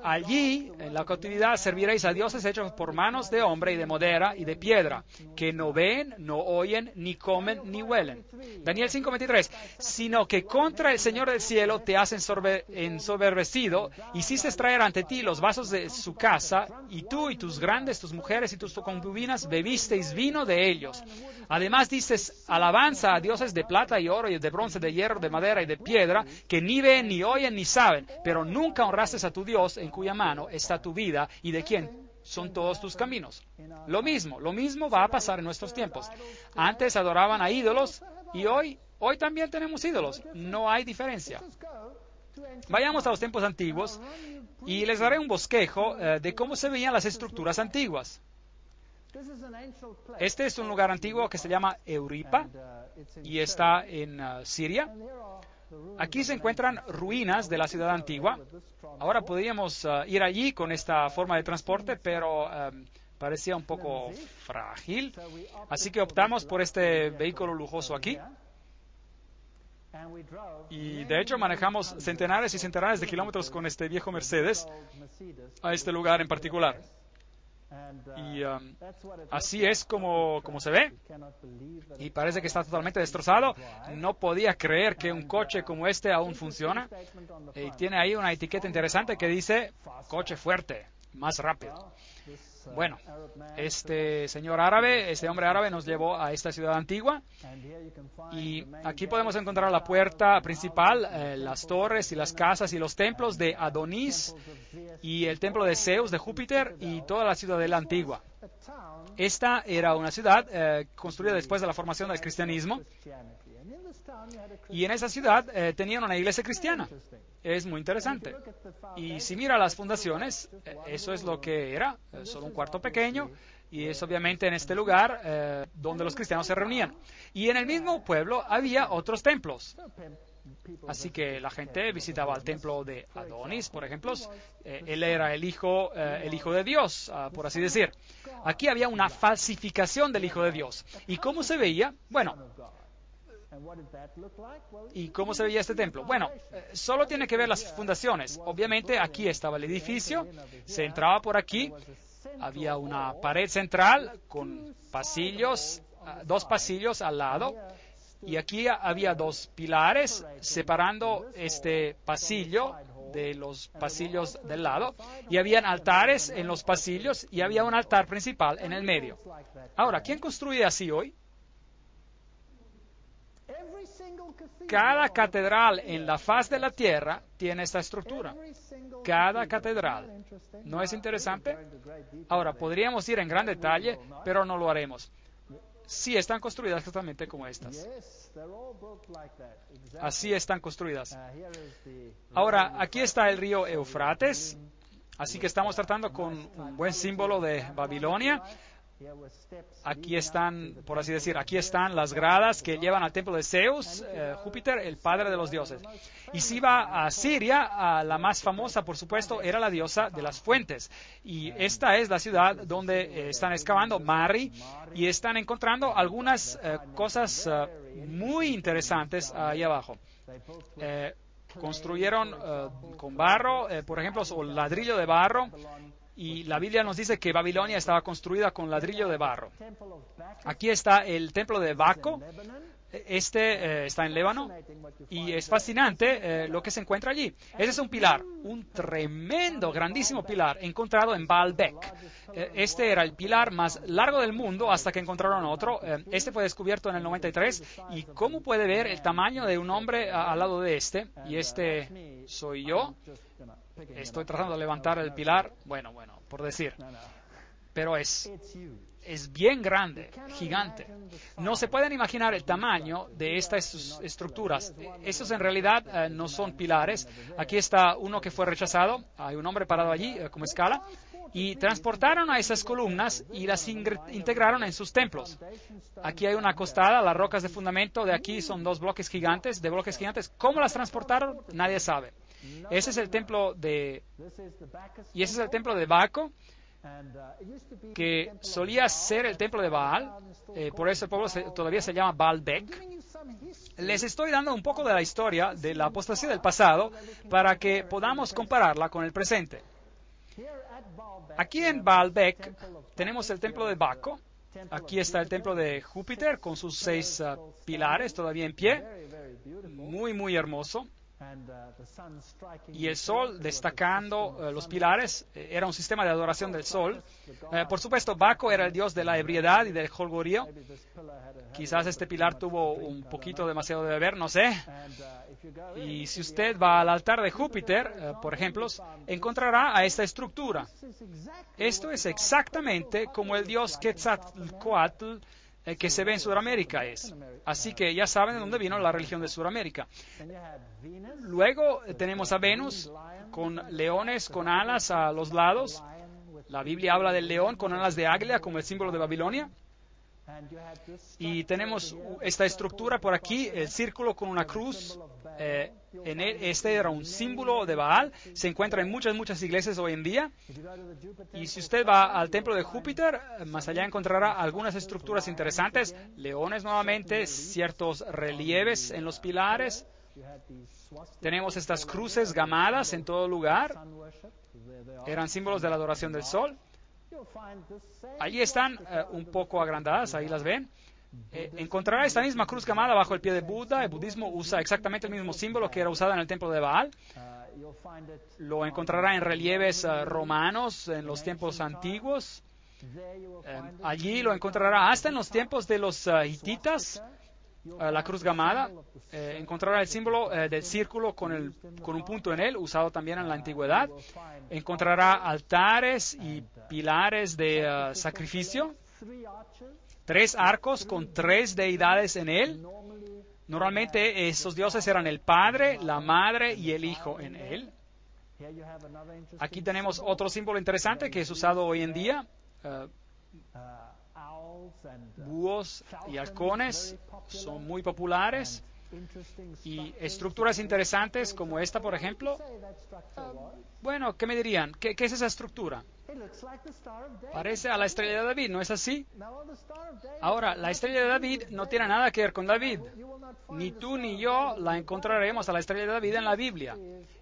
Speaker 1: Allí, en la cautividad, serviréis a dioses hechos por manos de hombre y de madera y de piedra, que no ven, no oyen, ni comen, ni huelen. Daniel 5:23. Sino que contra el Señor del cielo te has ensoberbecido, hiciste traer ante ti los vasos de su casa, y tú y tus grandes, tus mujeres y tus concubinas bebisteis vino de ellos. Además dices alabanza a dioses de plata y oro y de bronce, de hierro, de madera y de piedra, que ni ven, ni oyen, ni saben, pero nunca honraste a tu Dios, en cuya mano está tu vida y de quien son todos tus caminos. Lo mismo va a pasar en nuestros tiempos. Antes adoraban a ídolos y hoy también tenemos ídolos. No hay diferencia. Vayamos a los tiempos antiguos y les daré un bosquejo de cómo se veían las estructuras antiguas. Este es un lugar antiguo que se llama Euripa y está en Siria. Aquí se encuentran ruinas de la ciudad antigua. Ahora podríamos ir allí con esta forma de transporte, pero parecía un poco frágil. Así que optamos por este vehículo lujoso aquí. Y de hecho manejamos centenares y centenares de kilómetros con este viejo Mercedes a este lugar en particular. Y así es como se ve. Y parece que está totalmente destrozado. No podía creer que un coche como este aún funciona. Y tiene ahí una etiqueta interesante que dice coche fuerte, más rápido. Bueno, este hombre árabe nos llevó a esta ciudad antigua y aquí podemos encontrar la puerta principal, las torres y las casas y los templos de Adonis y el templo de Zeus, de Júpiter y toda la ciudadela antigua. Esta era una ciudad construida después de la formación del cristianismo y en esa ciudad tenían una iglesia cristiana. Es muy interesante. Y si mira las fundaciones, eso es lo que era, solo un cuarto pequeño, y es obviamente en este lugar donde los cristianos se reunían. Y en el mismo pueblo había otros templos. Así que la gente visitaba el templo de Adonis, por ejemplo. Él era el hijo de Dios, por así decir. Aquí había una falsificación del hijo de Dios. ¿Y cómo se veía? Bueno, ¿y cómo se veía este templo? Bueno, solo tiene que ver las fundaciones. Obviamente aquí estaba el edificio, se entraba por aquí, había una pared central con pasillos, dos pasillos al lado, y aquí había dos pilares separando este pasillo de los pasillos del lado, y habían altares en los pasillos y había un altar principal en el medio. Ahora, ¿quién construye así hoy? Cada catedral en la faz de la tierra tiene esta estructura. Cada catedral. ¿No es interesante? Ahora, podríamos ir en gran detalle, pero no lo haremos. Sí, están construidas exactamente como estas. Así están construidas. Ahora, aquí está el río Éufrates, así que estamos tratando con un buen símbolo de Babilonia. Aquí están, por así decir, aquí están las gradas que llevan al templo de Zeus, Júpiter, el padre de los dioses. Y si va a Siria, la más famosa, por supuesto, era la diosa de las fuentes. Y esta es la ciudad donde están excavando Mari y están encontrando algunas cosas muy interesantes ahí abajo. Construyeron con barro, por ejemplo, o ladrillo de barro. Y la Biblia nos dice que Babilonia estaba construida con ladrillo de barro. Aquí está el templo de Baco. Este está en Líbano. Y es fascinante lo que se encuentra allí. Ese es un pilar, un tremendo, grandísimo pilar encontrado en Baalbek. Este era el pilar más largo del mundo hasta que encontraron otro. Este fue descubierto en el 93. Y cómo puede ver el tamaño de un hombre al lado de este. Y este soy yo. Estoy tratando de levantar el pilar, bueno, por decir, pero es bien grande, gigante. No se pueden imaginar el tamaño de estas estructuras. Estos en realidad no son pilares. Aquí está uno que fue rechazado, hay un hombre parado allí como escala, y transportaron a esas columnas y las integraron en sus templos. Aquí hay una acostada, las rocas de fundamento de aquí son dos bloques gigantes, ¿Cómo las transportaron? Nadie sabe. Ese es el templo de Baco, que solía ser el templo de Baal, por eso el pueblo todavía se llama Baalbek. Les estoy dando un poco de la historia de la apostasía del pasado para que podamos compararla con el presente. Aquí en Baalbek tenemos el templo de Baco. Aquí está el templo de Júpiter con sus 6 pilares todavía en pie. Muy, muy hermoso. Y el sol destacando los pilares. Era un sistema de adoración del sol. Por supuesto, Baco era el dios de la ebriedad y del jolgorio. Quizás este pilar tuvo un poquito demasiado de beber, no sé. Y si usted va al altar de Júpiter, por ejemplo, encontrará a esta estructura. Esto es exactamente como el dios Quetzalcóatl que se ve en Sudamérica es. Así que ya saben de dónde vino la religión de Sudamérica. Luego tenemos a Venus con leones con alas a los lados La Biblia habla del león con alas de águila como el símbolo de Babilonia. Y tenemos esta estructura por aquí, el círculo con una cruz. En él, este era un símbolo de Baal. Se encuentra en muchas iglesias hoy en día. Y si usted va al templo de Júpiter, más allá encontrará algunas estructuras interesantes. Leones nuevamente, ciertos relieves en los pilares. Tenemos estas cruces gamadas en todo lugar. Eran símbolos de la adoración del sol. Allí están un poco agrandadas, ahí las ven. Encontrará esta misma cruz gamada bajo el pie de Buda. El budismo usa exactamente el mismo símbolo que era usado en el templo de Baal. Lo encontrará en relieves romanos en los tiempos antiguos. Allí lo encontrará hasta en los tiempos de los hititas. La cruz gamada. Encontrará el símbolo del círculo con un punto en él, usado también en la antigüedad. Encontrará altares y pilares de sacrificio. 3 arcos con 3 deidades en él. Normalmente esos dioses eran el Padre, la Madre y el Hijo en él. Aquí tenemos otro símbolo interesante que es usado hoy en día. Búhos y halcones son muy populares. Y estructuras interesantes como esta, por ejemplo. Bueno, ¿qué me dirían? ¿Qué es esa estructura? Parece a la estrella de David, ¿no es así? Ahora, la estrella de David no tiene nada que ver con David. Ni tú ni yo la encontraremos a la estrella de David en la Biblia.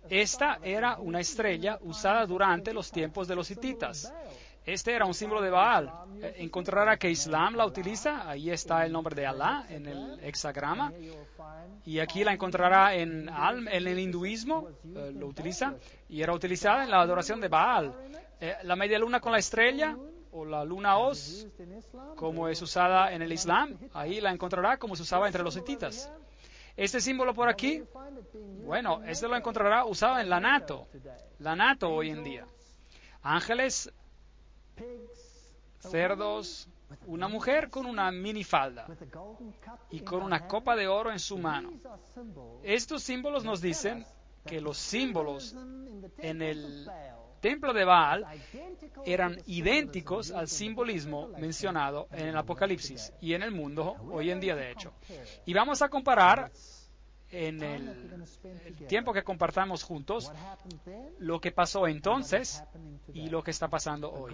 Speaker 1: Esta era una estrella usada durante los tiempos de los hititas. Este era un símbolo de Baal. Encontrará que Islam la utiliza. Ahí está el nombre de Alá en el hexagrama. Y aquí la encontrará en el hinduismo. Lo utiliza. Y era utilizada en la adoración de Baal. La media luna con la estrella, o la luna Oz, como es usada en el Islam. Ahí la encontrará como se usaba entre los hititas. Este símbolo por aquí, bueno, este lo encontrará usado en la NATO. La NATO hoy en día. Ángeles, cerdos, una mujer con una minifalda y con una copa de oro en su mano. Estos símbolos nos dicen que los símbolos en el templo de Baal eran idénticos al simbolismo mencionado en el Apocalipsis y en el mundo hoy en día, de hecho. Y vamos a comparar en el tiempo que compartamos juntos lo que pasó entonces y lo que está pasando hoy.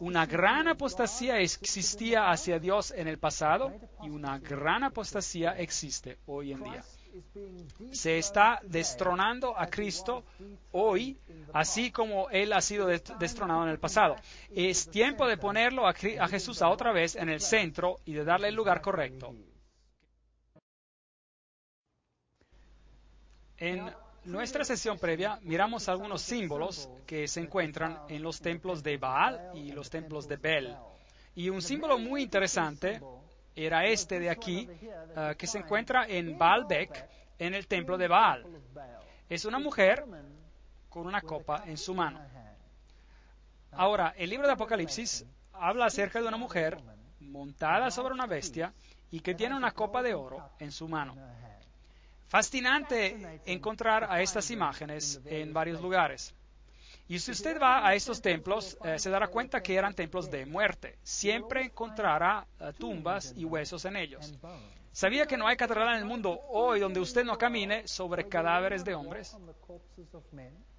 Speaker 1: Una gran apostasía existía hacia Dios en el pasado y una gran apostasía existe hoy en día. Se está destronando a Cristo hoy, así como Él ha sido destronado en el pasado. Es tiempo de ponerlo a Jesús otra vez en el centro y de darle el lugar correcto. En nuestra sesión previa miramos algunos símbolos que se encuentran en los templos de Baal y los templos de Bel. Y un símbolo muy interesante era este de aquí, que se encuentra en Baalbek, en el templo de Baal. Es una mujer con una copa en su mano. Ahora, el libro de Apocalipsis habla acerca de una mujer montada sobre una bestia y que tiene una copa de oro en su mano. Fascinante encontrar a estas imágenes en varios lugares. Y si usted va a estos templos, se dará cuenta que eran templos de muerte. Siempre encontrará tumbas y huesos en ellos. ¿Sabía que no hay catedral en el mundo hoy donde usted no camine sobre cadáveres de hombres?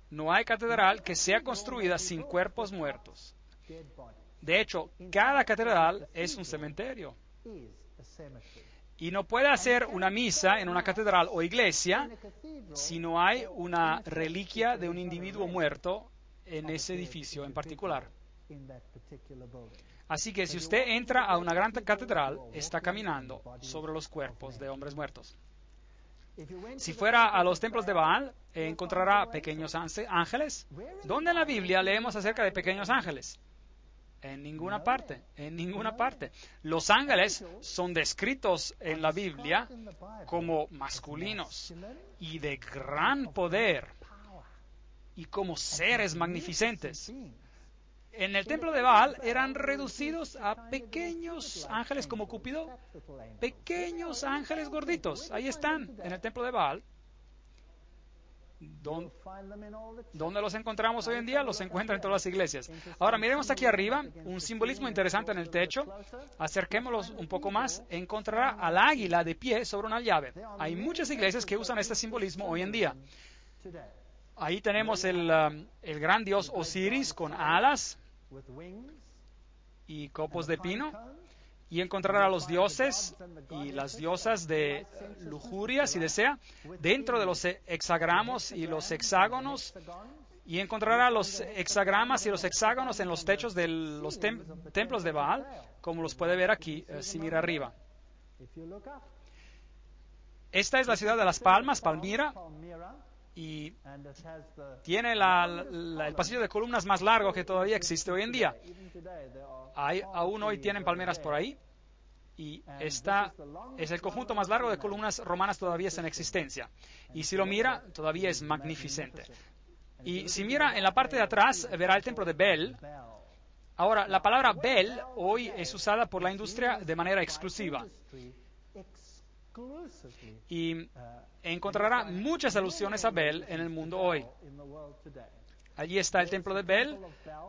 Speaker 1: No hay catedral que sea construida sin cuerpos muertos. De hecho, cada catedral es un cementerio. Y no puede hacer una misa en una catedral o iglesia si no hay una reliquia de un individuo muerto en ese edificio en particular. Así que si usted entra a una gran catedral, está caminando sobre los cuerpos de hombres muertos. Si fuera a los templos de Baal, encontrará pequeños ángeles. ¿Dónde en la Biblia leemos acerca de pequeños ángeles? En ninguna parte, en ninguna parte. Los ángeles son descritos en la Biblia como masculinos y de gran poder y como seres magnificentes. En el templo de Baal eran reducidos a pequeños ángeles como Cúpido, pequeños ángeles gorditos. Ahí están, en el templo de Baal. ¿Dónde los encontramos hoy en día? Los encuentran en todas las iglesias. Ahora miremos aquí arriba, un simbolismo interesante en el techo. Acerquémoslos un poco más. Encontrará al águila de pie sobre una llave. Hay muchas iglesias que usan este simbolismo hoy en día. Ahí tenemos el gran dios Osiris con alas y copos de pino. Y encontrará a los dioses y las diosas de lujuria, si desea, dentro de los hexagramos y los hexágonos. Y encontrará los hexagramas y los hexágonos en los techos de los templos de Baal, como los puede ver aquí, si mira arriba. Esta es la ciudad de las Palmas, Palmira, y tiene el pasillo de columnas más largo que todavía existe hoy en día. Aún hoy tienen palmeras por ahí, y esta es el conjunto más largo de columnas romanas todavía en existencia. Y si lo mira, todavía es magnificente. Y si mira en la parte de atrás, verá el templo de Bel. Ahora, la palabra Bel hoy es usada por la industria de manera exclusiva. Y encontrará muchas alusiones a Bel en el mundo hoy. Allí está el templo de Bel.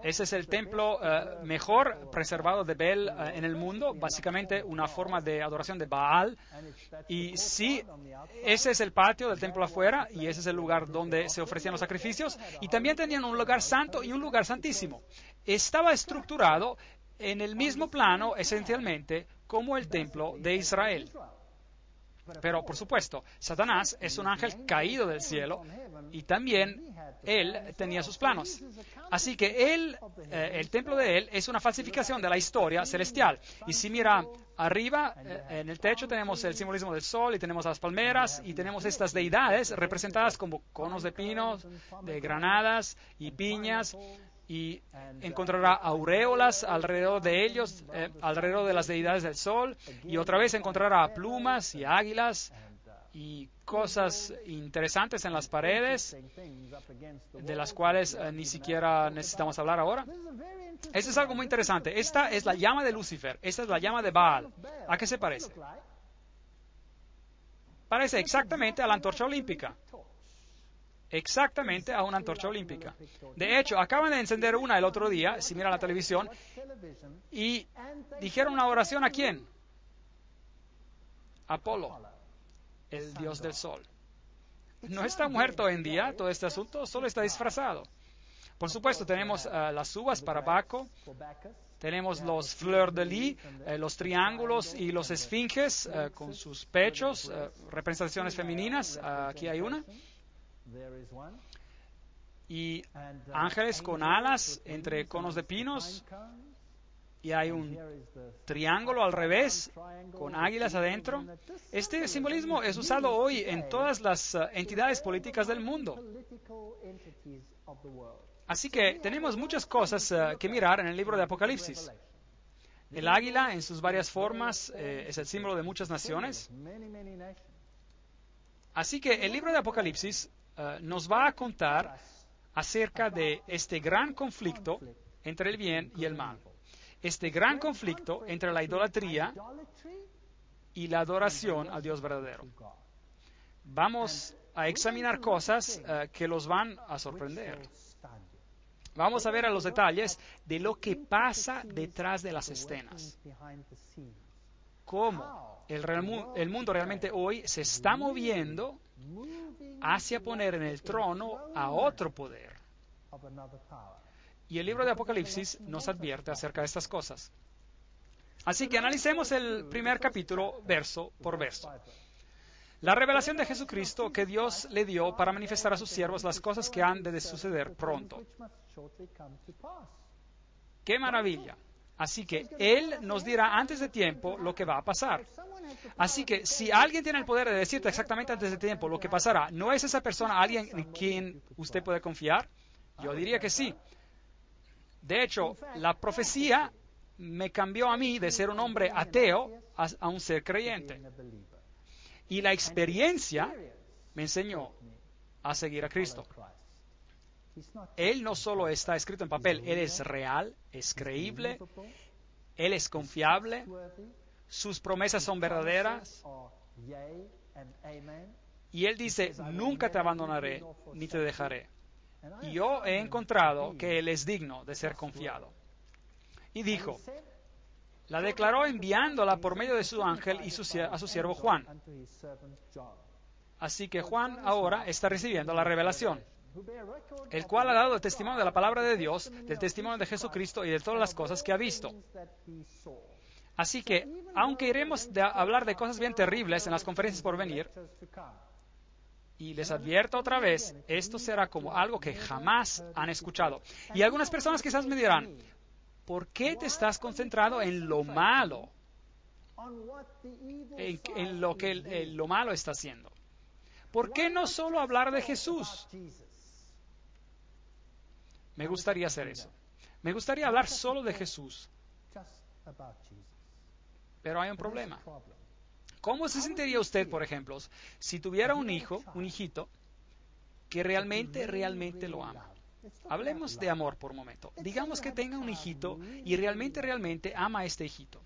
Speaker 1: Ese es el templo mejor preservado de Bel en el mundo, básicamente una forma de adoración de Baal. Y sí, ese es el patio del templo afuera, y ese es el lugar donde se ofrecían los sacrificios. Y también tenían un lugar santo y un lugar santísimo. Estaba estructurado en el mismo plano, esencialmente, como el templo de Israel. Pero, por supuesto, Satanás es un ángel caído del cielo y también él tenía sus planos. Así que el templo de él es una falsificación de la historia celestial. Y si mira arriba, en el techo tenemos el simbolismo del sol y tenemos las palmeras y tenemos estas deidades representadas como conos de pinos, de granadas y piñas. Y encontrará auréolas alrededor de ellos, alrededor de las deidades del sol, y otra vez encontrará plumas y águilas y cosas interesantes en las paredes, de las cuales ni siquiera necesitamos hablar ahora. Eso es algo muy interesante. Esta es la llama de Lucifer, esta es la llama de Baal. ¿A qué se parece? Parece exactamente a la antorcha olímpica. Exactamente a una antorcha olímpica. De hecho, acaban de encender una el otro día, si mira la televisión, y dijeron una oración ¿a quién? Apolo, el dios del sol. No está muerto hoy en día todo este asunto, solo está disfrazado. Por supuesto, tenemos las uvas para Baco, tenemos los fleurs de lis, los triángulos y los esfinges con sus pechos, representaciones femeninas. Aquí hay una. Y ángeles con alas entre conos de pinos, y hay un triángulo al revés con águilas adentro. Este simbolismo es usado hoy en todas las entidades políticas del mundo. Así que tenemos muchas cosas que mirar en el libro de Apocalipsis. El águila en sus varias formas es el símbolo de muchas naciones. Así que el libro de Apocalipsis nos va a contar acerca de este gran conflicto entre el bien y el mal. Este gran conflicto entre la idolatría y la adoración al Dios verdadero. Vamos a examinar cosas que los van a sorprender. Vamos a ver a los detalles de lo que pasa detrás de las escenas. Cómo el mundo realmente hoy se está moviendo hacia poner en el trono a otro poder. Y el libro de Apocalipsis nos advierte acerca de estas cosas. Así que analicemos el primer capítulo verso por verso. La revelación de Jesucristo que Dios le dio para manifestar a sus siervos las cosas que han de suceder pronto. ¡Qué maravilla! Así que Él nos dirá antes de tiempo lo que va a pasar. Así que si alguien tiene el poder de decirte exactamente antes de tiempo lo que pasará, ¿no es esa persona alguien en quien usted puede confiar? Yo diría que sí. De hecho, la profecía me cambió a mí de ser un hombre ateo a un ser creyente. Y la experiencia me enseñó a seguir a Cristo. Él no solo está escrito en papel, Él es real, es creíble, Él es confiable, sus promesas son verdaderas, Y Él dice, nunca te abandonaré ni te dejaré. Y yo he encontrado que Él es digno de ser confiado. Y dijo, la declaró enviándola por medio de su ángel y a su siervo Juan. Así que Juan ahora está recibiendo la revelación, el cual ha dado el testimonio de la palabra de Dios, del testimonio de Jesucristo y de todas las cosas que ha visto. Así que, aunque iremos a hablar de cosas bien terribles en las conferencias por venir, y les advierto otra vez, esto será como algo que jamás han escuchado. Y algunas personas quizás me dirán, ¿por qué te estás concentrado en lo malo? En lo que lo malo está haciendo. ¿Por qué no solo hablar de Jesús? Me gustaría hacer eso. Me gustaría hablar solo de Jesús. Pero hay un problema. ¿Cómo se sentiría usted, por ejemplo, si tuviera un hijito, que realmente lo ama? Hablemos de amor por un momento. Digamos que tenga un hijito y realmente ama a este hijito.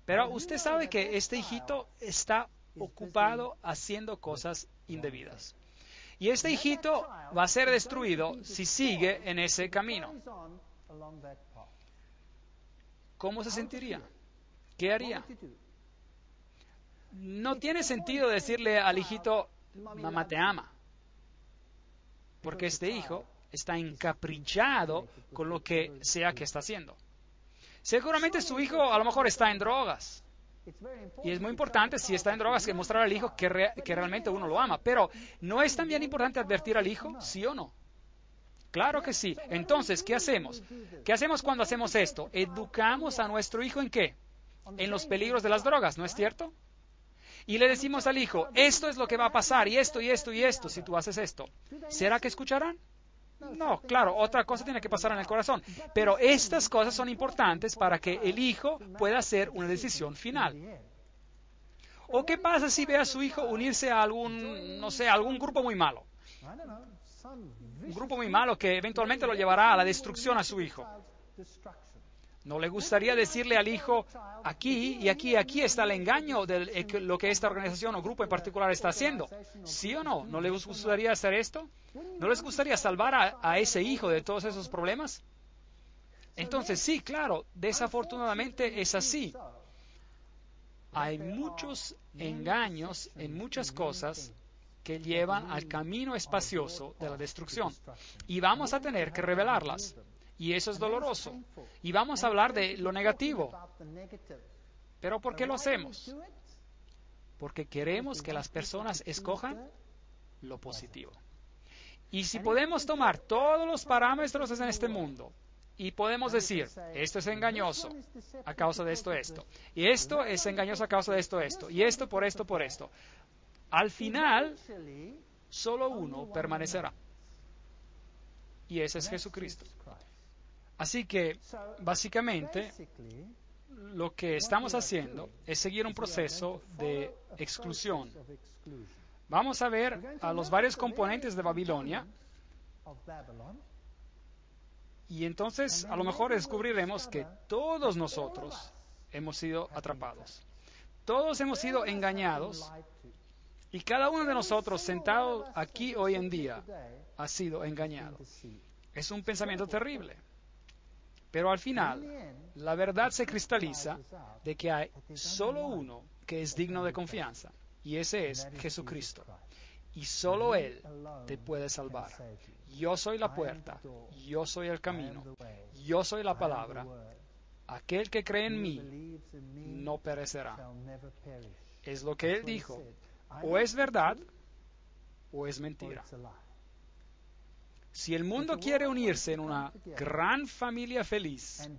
Speaker 1: Pero usted sabe que este hijito está ocupado haciendo cosas indebidas. Y este hijito va a ser destruido si sigue en ese camino. ¿Cómo se sentiría? ¿Qué haría? No tiene sentido decirle al hijito, mamá te ama. Porque este hijo está encaprichado con lo que sea que está haciendo. Seguramente su hijo a lo mejor está en drogas. Y es muy importante, si está en drogas, que mostrar al hijo que realmente uno lo ama. Pero, ¿no es también importante advertir al hijo? ¿Sí o no? Claro que sí. Entonces, ¿qué hacemos? ¿Qué hacemos cuando hacemos esto? Educamos a nuestro hijo ¿en qué? En los peligros de las drogas, ¿no es cierto? Y le decimos al hijo, esto es lo que va a pasar, y esto, y esto, y esto, si tú haces esto. ¿Será que escucharán? No, claro, otra cosa tiene que pasar en el corazón. Pero estas cosas son importantes para que el hijo pueda hacer una decisión final. ¿O qué pasa si ve a su hijo unirse a algún grupo muy malo? Un grupo muy malo que eventualmente lo llevará a la destrucción a su hijo. ¿No le gustaría decirle al hijo, aquí y aquí está el engaño de lo que esta organización o grupo en particular está haciendo? ¿Sí o no? ¿No les gustaría hacer esto? ¿No les gustaría salvar a ese hijo de todos esos problemas? Entonces, sí, claro, desafortunadamente es así. Hay muchos engaños en muchas cosas que llevan al camino espacioso de la destrucción. Y vamos a tener que revelarlas. Y eso es doloroso. Y vamos a hablar de lo negativo. ¿Pero por qué lo hacemos? Porque queremos que las personas escojan lo positivo. Y si podemos tomar todos los parámetros en este mundo y podemos decir, esto es engañoso a causa de esto, y esto es engañoso a causa de esto, y esto, por esto, al final, solo uno permanecerá. Y ese es Jesucristo. Así que, básicamente, lo que estamos haciendo es seguir un proceso de exclusión. Vamos a ver a los varios componentes de Babilonia y entonces a lo mejor descubriremos que todos nosotros hemos sido atrapados. Todos hemos sido engañados y cada uno de nosotros sentado aquí hoy en día ha sido engañado. Es un pensamiento terrible. Pero al final, la verdad se cristaliza de que hay solo uno que es digno de confianza, y ese es Jesucristo. Y solo Él te puede salvar. Yo soy la puerta, yo soy el camino, yo soy la palabra. Aquel que cree en mí no perecerá. Es lo que Él dijo. O es verdad o es mentira. Si el mundo quiere unirse en una gran familia feliz,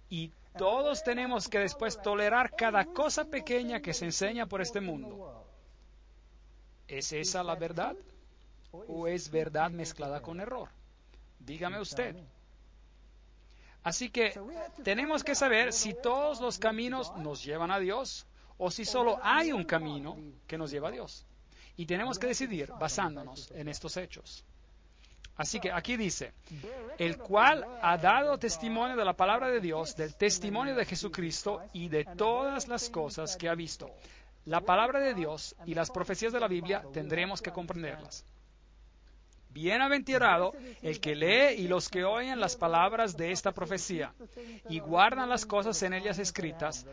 Speaker 1: y todos tenemos que después tolerar cada cosa pequeña que se enseña por este mundo, ¿es esa la verdad? ¿O es verdad mezclada con error? Dígame usted. Así que tenemos que saber si todos los caminos nos llevan a Dios o si solo hay un camino que nos lleva a Dios. Y tenemos que decidir basándonos en estos hechos. Así que aquí dice, el cual ha dado testimonio de la palabra de Dios, del testimonio de Jesucristo y de todas las cosas que ha visto. La palabra de Dios y las profecías de la Biblia tendremos que comprenderlas. Bienaventurado el que lee y los que oyen las palabras de esta profecía y guardan las cosas en ellas escritas,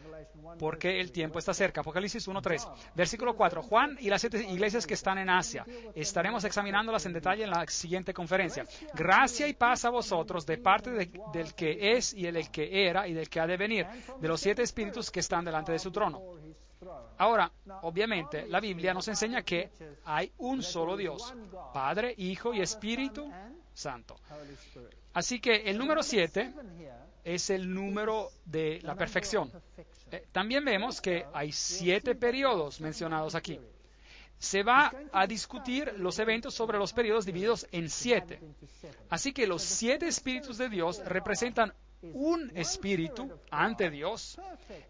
Speaker 1: porque el tiempo está cerca. Apocalipsis 1:3. Versículo 4. Juan y las 7 iglesias que están en Asia. Estaremos examinándolas en detalle en la siguiente conferencia. Gracia y paz a vosotros de parte del que es y del que era y del que ha de venir, de los 7 espíritus que están delante de su trono. Ahora, obviamente, la Biblia nos enseña que hay un solo Dios, Padre, Hijo y Espíritu Santo. Así que el número 7 es el número de la perfección. También vemos que hay 7 periodos mencionados aquí. Se va a discutir los eventos sobre los periodos divididos en 7. Así que los 7 espíritus de Dios representan un espíritu ante Dios,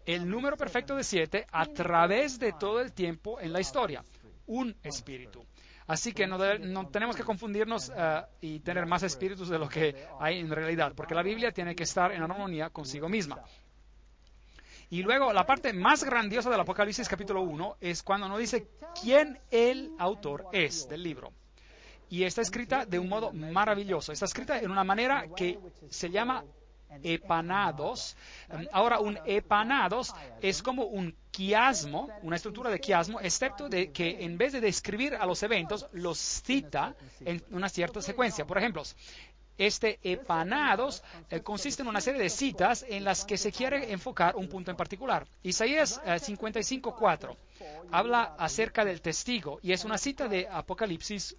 Speaker 1: el número perfecto de 7 a través de todo el tiempo en la historia, un espíritu. Así que no tenemos que confundirnos y tener más espíritus de lo que hay en realidad, porque la Biblia tiene que estar en armonía consigo misma. Y luego la parte más grandiosa del Apocalipsis capítulo 1 es cuando nos dice quién el autor es del libro. Y está escrita de un modo maravilloso, está escrita en una manera que se llama epanados. Ahora, un epanados es como un quiasmo, una estructura de quiasmo, excepto de que en vez de describir a los eventos, los cita en una cierta secuencia. Por ejemplo, este epanados consiste en una serie de citas en las que se quiere enfocar un punto en particular. Isaías 55:4 habla acerca del testigo y es una cita de Apocalipsis.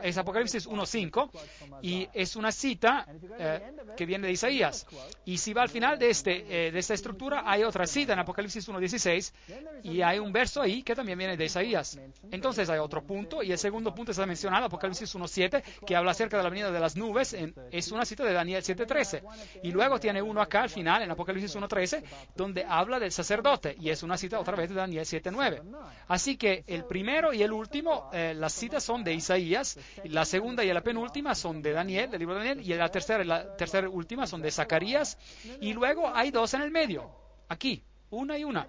Speaker 1: Es Apocalipsis 1:5 y es una cita que viene de Isaías. Y si va al final de esta estructura, hay otra cita en Apocalipsis 1:16 y hay un verso ahí que también viene de Isaías. Entonces hay otro punto y el segundo punto está mencionado, Apocalipsis 1:7, que habla acerca de la venida de las nubes. Es una cita de Daniel 7:13. Y luego tiene uno acá al final, en Apocalipsis 1:13, donde habla del sacerdote y es una cita otra vez de Daniel 7:9. Así que el primero y el último, las citas son de Isaías. La segunda y la penúltima son de Daniel, del libro de Daniel, y la tercera y última son de Zacarías, y luego hay 2 en el medio, aquí, una y una.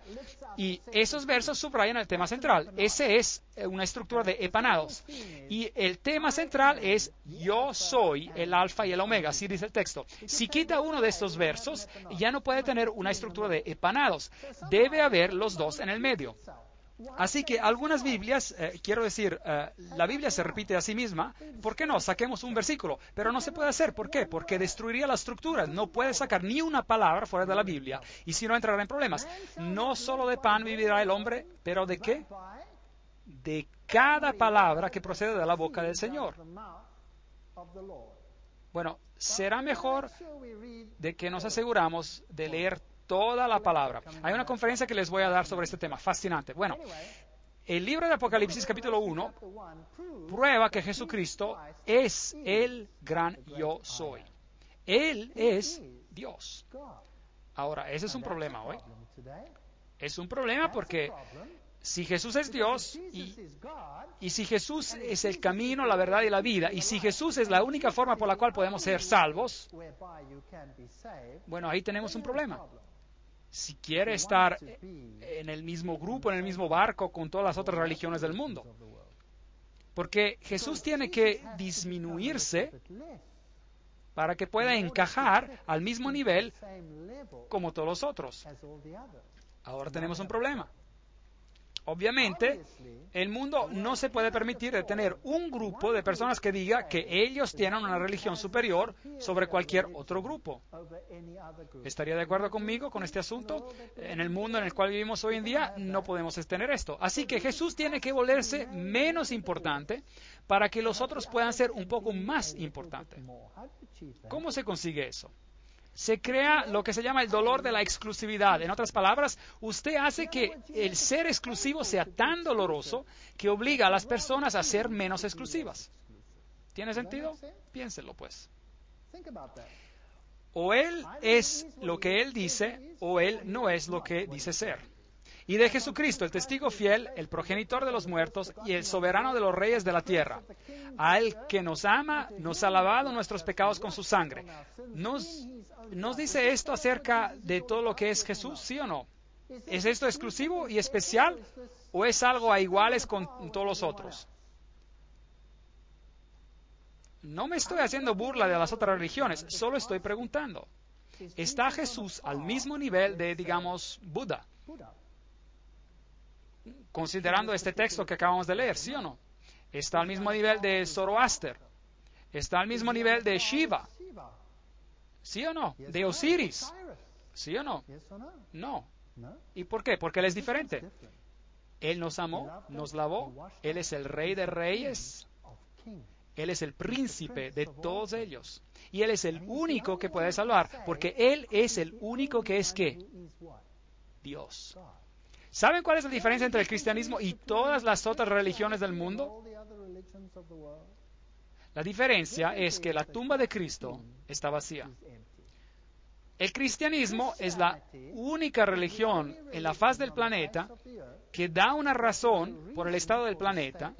Speaker 1: Y esos versos subrayan el tema central. Ese es una estructura de epanados. Y el tema central es yo soy el alfa y el omega, así dice el texto. Si quita uno de estos versos, ya no puede tener una estructura de epanados. Debe haber los 2 en el medio. Así que algunas Biblias, la Biblia se repite a sí misma. ¿Por qué no? Saquemos un versículo. Pero no se puede hacer. ¿Por qué? Porque destruiría la estructura. No puede sacar ni una palabra fuera de la Biblia. Y si no, entrará en problemas. No solo de pan vivirá el hombre, pero ¿de qué? De cada palabra que procede de la boca del Señor. Bueno, será mejor de que nos aseguramos de leer toda la palabra. Hay una conferencia que les voy a dar sobre este tema, fascinante. Bueno, el libro de Apocalipsis capítulo 1 prueba que Jesucristo es el gran yo soy. Él es Dios. Ahora, ese es un problema hoy. Es un problema porque si Jesús es Dios y si Jesús es el camino, la verdad y la vida, y si Jesús es la única forma por la cual podemos ser salvos, bueno, ahí tenemos un problema. Si quiere estar en el mismo grupo, en el mismo barco con todas las otras religiones del mundo. Porque Jesús tiene que disminuirse para que pueda encajar al mismo nivel como todos los otros. Ahora tenemos un problema. Obviamente, el mundo no se puede permitir de tener un grupo de personas que diga que ellos tienen una religión superior sobre cualquier otro grupo. ¿Estaría de acuerdo conmigo con este asunto? En el mundo en el cual vivimos hoy en día no podemos tener esto. Así que Jesús tiene que volverse menos importante para que los otros puedan ser un poco más importantes. ¿Cómo se consigue eso? Se crea lo que se llama el dolor de la exclusividad. En otras palabras, usted hace que el ser exclusivo sea tan doloroso que obliga a las personas a ser menos exclusivas. ¿Tiene sentido? Piénselo, pues. O él es lo que él dice, o él no es lo que dice ser. y de Jesucristo, el testigo fiel, el progenitor de los muertos y el soberano de los reyes de la tierra. A Él que nos ama, nos ha lavado nuestros pecados con su sangre. ¿Nos dice esto acerca de todo lo que es Jesús, sí o no? ¿Es esto exclusivo y especial o es algo a iguales con todos los otros? No me estoy haciendo burla de las otras religiones, solo estoy preguntando. ¿Está Jesús al mismo nivel de, digamos, Buda? Considerando este texto que acabamos de leer, ¿sí o no? ¿Está al mismo nivel de Zoroaster? ¿Está al mismo nivel de Shiva? ¿Sí o no? ¿De Osiris? ¿Sí o no? No. ¿Y por qué? Porque Él es diferente. Él nos amó, nos lavó. Él es el Rey de Reyes. Él es el príncipe de todos ellos. Y Él es el único que puede salvar, porque Él es el único que es ¿qué? Dios. ¿Saben cuál es la diferencia entre el cristianismo y todas las otras religiones del mundo? La diferencia es que la tumba de Cristo está vacía. El cristianismo es la única religión en la faz del planeta que da una razón por el estado del planeta,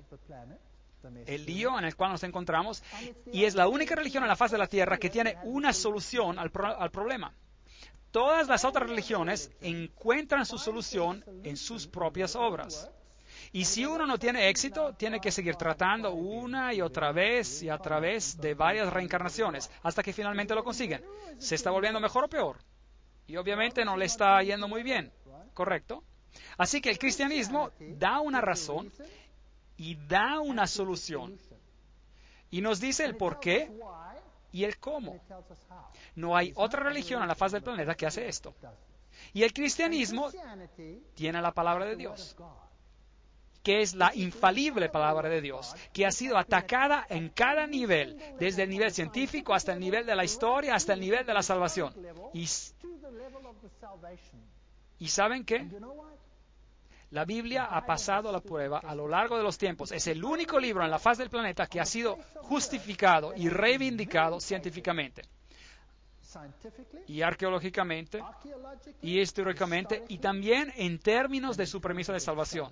Speaker 1: el lío en el cual nos encontramos, y es la única religión en la faz de la tierra que tiene una solución al problema. Todas las otras religiones encuentran su solución en sus propias obras. Y si uno no tiene éxito, tiene que seguir tratando una y otra vez y a través de varias reencarnaciones hasta que finalmente lo consiguen. ¿Se está volviendo mejor o peor? Y obviamente no le está yendo muy bien, ¿correcto? Así que el cristianismo da una razón y da una solución. Y nos dice el por qué y el cómo. No hay otra religión en la faz del planeta que hace esto. Y el cristianismo tiene la palabra de Dios, que es la infalible palabra de Dios, que ha sido atacada en cada nivel, desde el nivel científico hasta el nivel de la historia, hasta el nivel de la salvación. ¿Y saben qué? La Biblia ha pasado la prueba a lo largo de los tiempos. Es el único libro en la faz del planeta que ha sido justificado y reivindicado científicamente, y arqueológicamente, y históricamente, y también en términos de su premisa de salvación.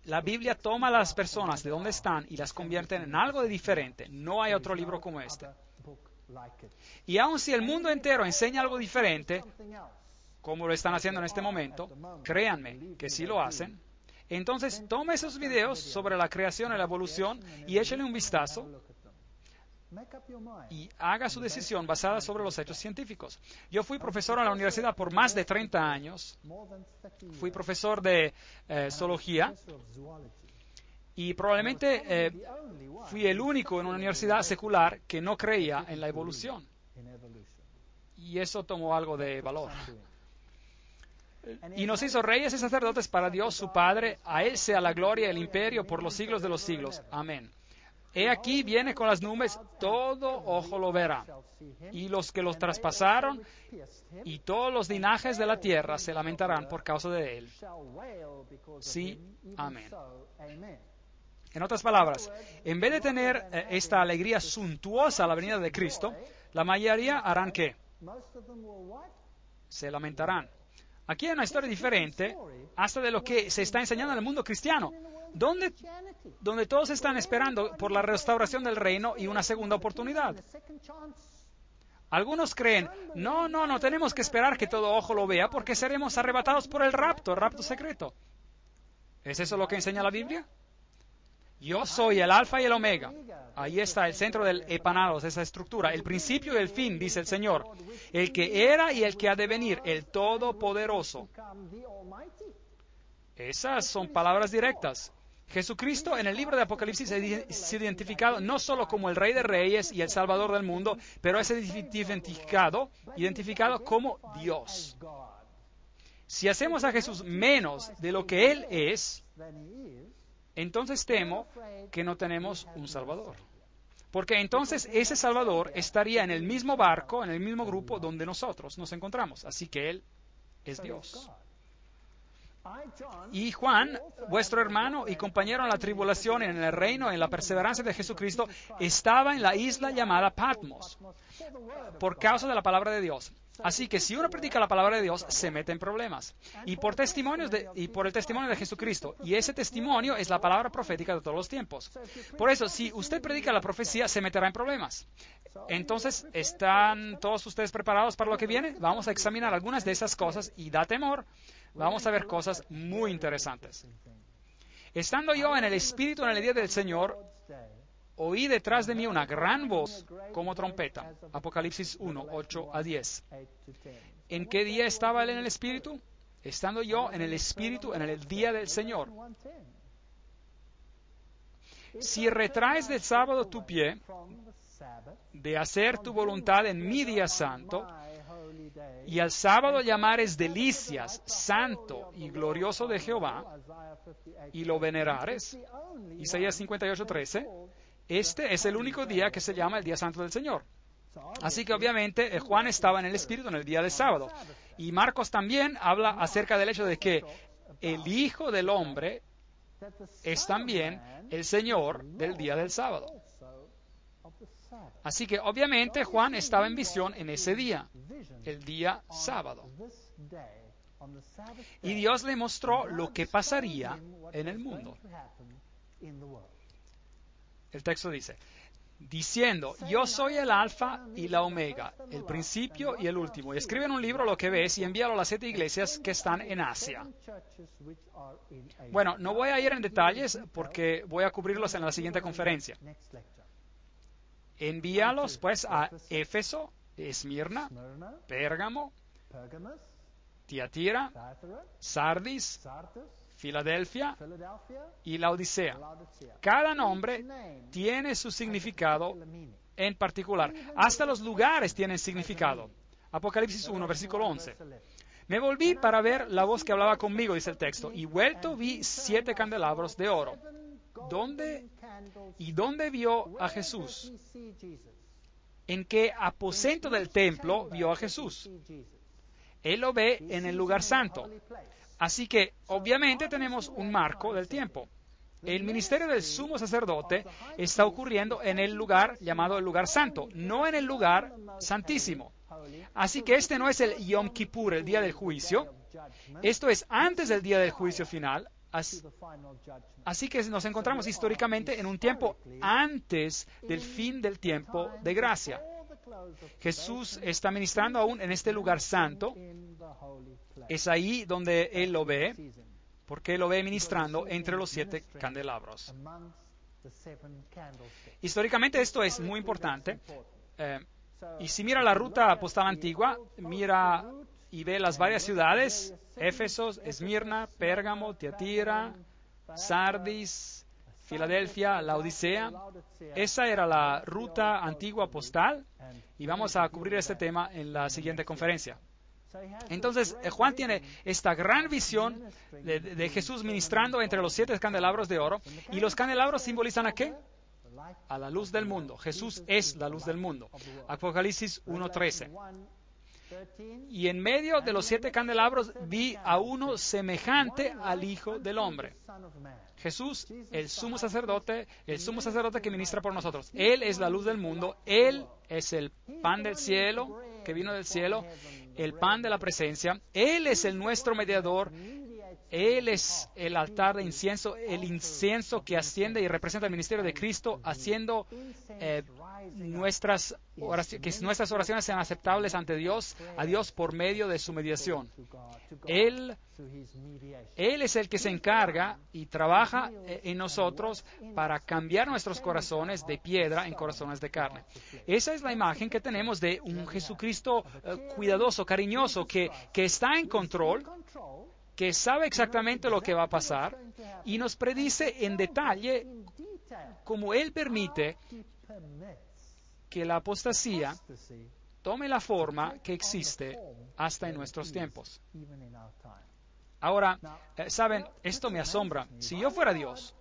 Speaker 1: La Biblia toma a las personas de donde están y las convierte en algo de diferente. No hay otro libro como este. Y aun si el mundo entero enseña algo diferente, como lo están haciendo en este momento, créanme que sí lo hacen. Entonces, tome esos videos sobre la creación y la evolución y échale un vistazo y haga su decisión basada sobre los hechos científicos. Yo fui profesor en la universidad por más de 30 años. Fui profesor de zoología y probablemente fui el único en una universidad secular que no creía en la evolución. Y eso tomó algo de valor. Y nos hizo reyes y sacerdotes para Dios su Padre. A Él sea la gloria y el imperio por los siglos de los siglos. Amén. He aquí viene con las nubes, todo ojo lo verá, y los que los traspasaron, y todos los linajes de la tierra se lamentarán por causa de Él. Sí, amén. En otras palabras, en vez de tener esta alegría suntuosa a la venida de Cristo, la mayoría harán ¿qué? Se lamentarán. Aquí hay una historia diferente hasta de lo que se está enseñando en el mundo cristiano, donde todos están esperando por la restauración del reino y una segunda oportunidad. Algunos creen, no tenemos que esperar que todo ojo lo vea porque seremos arrebatados por el rapto secreto. ¿Es eso lo que enseña la Biblia? Yo soy el alfa y el omega. Ahí está el centro del epanados, esa estructura, el principio y el fin, dice el Señor. El que era y el que ha de venir, el Todopoderoso. Esas son palabras directas. Jesucristo en el libro de Apocalipsis es identificado no solo como el Rey de Reyes y el Salvador del mundo, pero es identificado como Dios. Si hacemos a Jesús menos de lo que Él es, entonces temo que no tenemos un Salvador. Porque entonces ese Salvador estaría en el mismo barco, en el mismo grupo donde nosotros nos encontramos. Así que Él es Dios. Y Juan, vuestro hermano y compañero en la tribulación, en el reino, en la perseverancia de Jesucristo, estaba en la isla llamada Patmos por causa de la palabra de Dios. Así que si uno predica la palabra de Dios, se mete en problemas. Y por el testimonio de Jesucristo. Y ese testimonio es la palabra profética de todos los tiempos. Por eso, si usted predica la profecía, se meterá en problemas. Entonces, ¿están todos ustedes preparados para lo que viene? Vamos a examinar algunas de esas cosas y da temor. Vamos a ver cosas muy interesantes. Estando yo en el Espíritu en el día del Señor, oí detrás de mí una gran voz como trompeta. Apocalipsis 1, 8 a 10. ¿En qué día estaba él en el Espíritu? Estando yo en el Espíritu en el día del Señor. Si retraes del sábado tu pie de hacer tu voluntad en mi día santo, y al sábado llamares delicias, santo y glorioso de Jehová, y lo venerares, Isaías 58, 13, este es el único día que se llama el día santo del Señor. Así que obviamente Juan estaba en el Espíritu en el día del sábado. Y Marcos también habla acerca del hecho de que el Hijo del Hombre es también el Señor del día del sábado. Así que obviamente Juan estaba en visión en ese día, el día sábado. Y Dios le mostró lo que pasaría en el mundo. El texto dice, diciendo, yo soy el alfa y la omega, el principio y el último. Y escribe en un libro lo que ves y envíalo a las 7 iglesias que están en Asia. Bueno, no voy a ir en detalles porque voy a cubrirlos en la siguiente conferencia. Envíalos pues a Éfeso, Esmirna, Pérgamo, Tiatira, Sardis, Filadelfia y Laodicea. Cada nombre tiene su significado en particular. Hasta los lugares tienen significado. Apocalipsis 1, versículo 11. Me volví para ver la voz que hablaba conmigo, dice el texto, y vuelto vi 7 candelabros de oro. ¿Dónde vio a Jesús? ¿En qué aposento del templo vio a Jesús? Él lo ve en el lugar santo. Así que, obviamente, tenemos un marco del tiempo. El ministerio del sumo sacerdote está ocurriendo en el lugar llamado el lugar santo, no en el lugar santísimo. Así que este no es el Yom Kippur, el día del juicio. Esto es antes del día del juicio final. Así que nos encontramos históricamente en un tiempo antes del fin del tiempo de gracia. Jesús está ministrando aún en este lugar santo. Es ahí donde Él lo ve, porque Él lo ve ministrando entre los 7 candelabros. Históricamente esto es muy importante. Y si mira la ruta postal antigua, mira y ve las varias ciudades, Éfeso, Esmirna, Pérgamo, Tiatira, Sardis, Filadelfia, Laodicea. Esa era la ruta antigua postal y vamos a cubrir este tema en la siguiente conferencia. Entonces, Juan tiene esta gran visión de Jesús ministrando entre los 7 candelabros de oro. ¿Y los candelabros simbolizan a qué? A la luz del mundo. Jesús es la luz del mundo. Apocalipsis 1:13. Y en medio de los 7 candelabros vi a uno semejante al Hijo del Hombre. Jesús, el sumo sacerdote que ministra por nosotros. Él es la luz del mundo. Él es el pan del cielo, que vino del cielo, el pan de la presencia. Él es el nuestro mediador. Él es el altar de incienso, el incienso que asciende y representa el ministerio de Cristo, haciendo que nuestras oraciones sean aceptables ante Dios, a Dios por medio de su mediación. Él es el que se encarga y trabaja en nosotros para cambiar nuestros corazones de piedra en corazones de carne. Esa es la imagen que tenemos de un Jesucristo cuidadoso, cariñoso, que está en control, que sabe exactamente lo que va a pasar y nos predice en detalle cómo Él permite que la apostasía tome la forma que existe hasta en nuestros tiempos. Ahora, ¿saben? Esto me asombra. Si yo fuera Dios,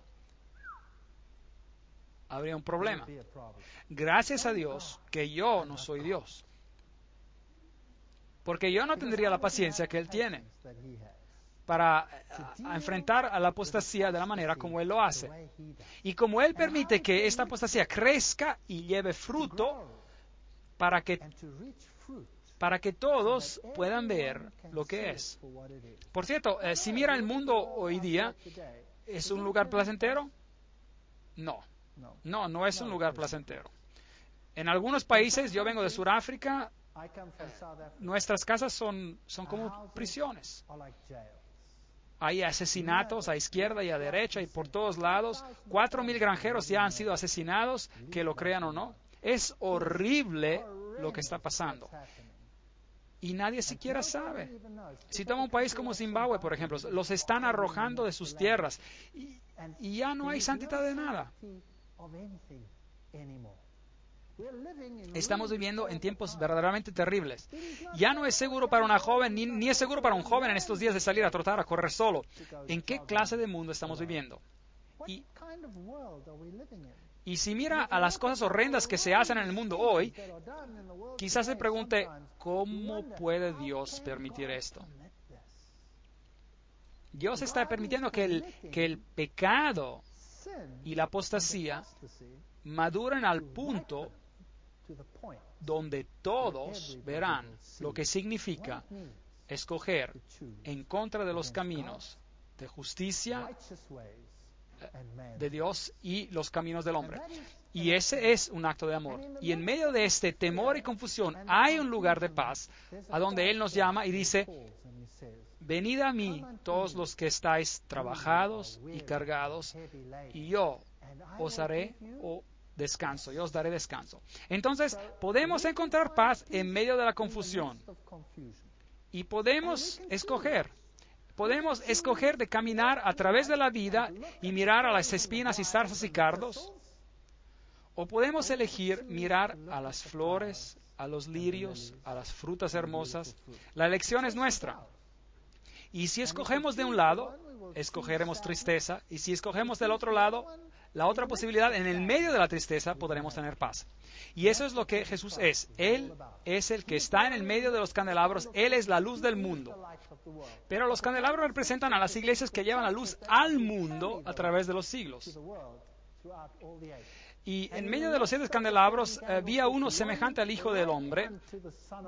Speaker 1: habría un problema. Gracias a Dios que yo no soy Dios. Porque yo no tendría la paciencia que Él tiene para a enfrentar a la apostasía de la manera como Él lo hace. Y como Él permite que esta apostasía crezca y lleve fruto para que todos puedan ver lo que es. Por cierto, si mira el mundo hoy día, ¿es un lugar placentero? No, no es un lugar placentero. En algunos países, yo vengo de Sudáfrica, nuestras casas son como prisiones. Hay asesinatos a izquierda y a derecha y por todos lados. 4,000 granjeros ya han sido asesinados, que lo crean o no. Es horrible lo que está pasando. Y nadie siquiera sabe. Si toma un país como Zimbabue, por ejemplo, los están arrojando de sus tierras y ya no hay santidad de nada. Estamos viviendo en tiempos verdaderamente terribles. Ya no es seguro para una joven, ni es seguro para un joven en estos días de salir a trotar, a correr solo. ¿En qué clase de mundo estamos viviendo? Y si mira a las cosas horrendas que se hacen en el mundo hoy, quizás se pregunte, ¿cómo puede Dios permitir esto? Dios está permitiendo que el pecado y la apostasía maduren al punto donde todos verán lo que significa escoger en contra de los caminos de justicia de Dios y los caminos del hombre. Y ese es un acto de amor. Y en medio de este temor y confusión hay un lugar de paz a donde Él nos llama y dice, venid a mí todos los que estáis trabajados y cargados, y yo os haré descanso, yo os daré descanso. Entonces, podemos encontrar paz en medio de la confusión. Y podemos escoger de caminar a través de la vida y mirar a las espinas y zarzas y cardos. O podemos elegir mirar a las flores, a los lirios, a las frutas hermosas. La elección es nuestra. Y si escogemos de un lado, escogeremos tristeza. Y si escogemos del otro lado, la otra posibilidad, en el medio de la tristeza, podremos tener paz. Y eso es lo que Jesús es. Él es el que está en el medio de los candelabros. Él es la luz del mundo. Pero los candelabros representan a las iglesias que llevan la luz al mundo a través de los siglos. Y en medio de los 7 candelabros vi a uno semejante al Hijo del Hombre,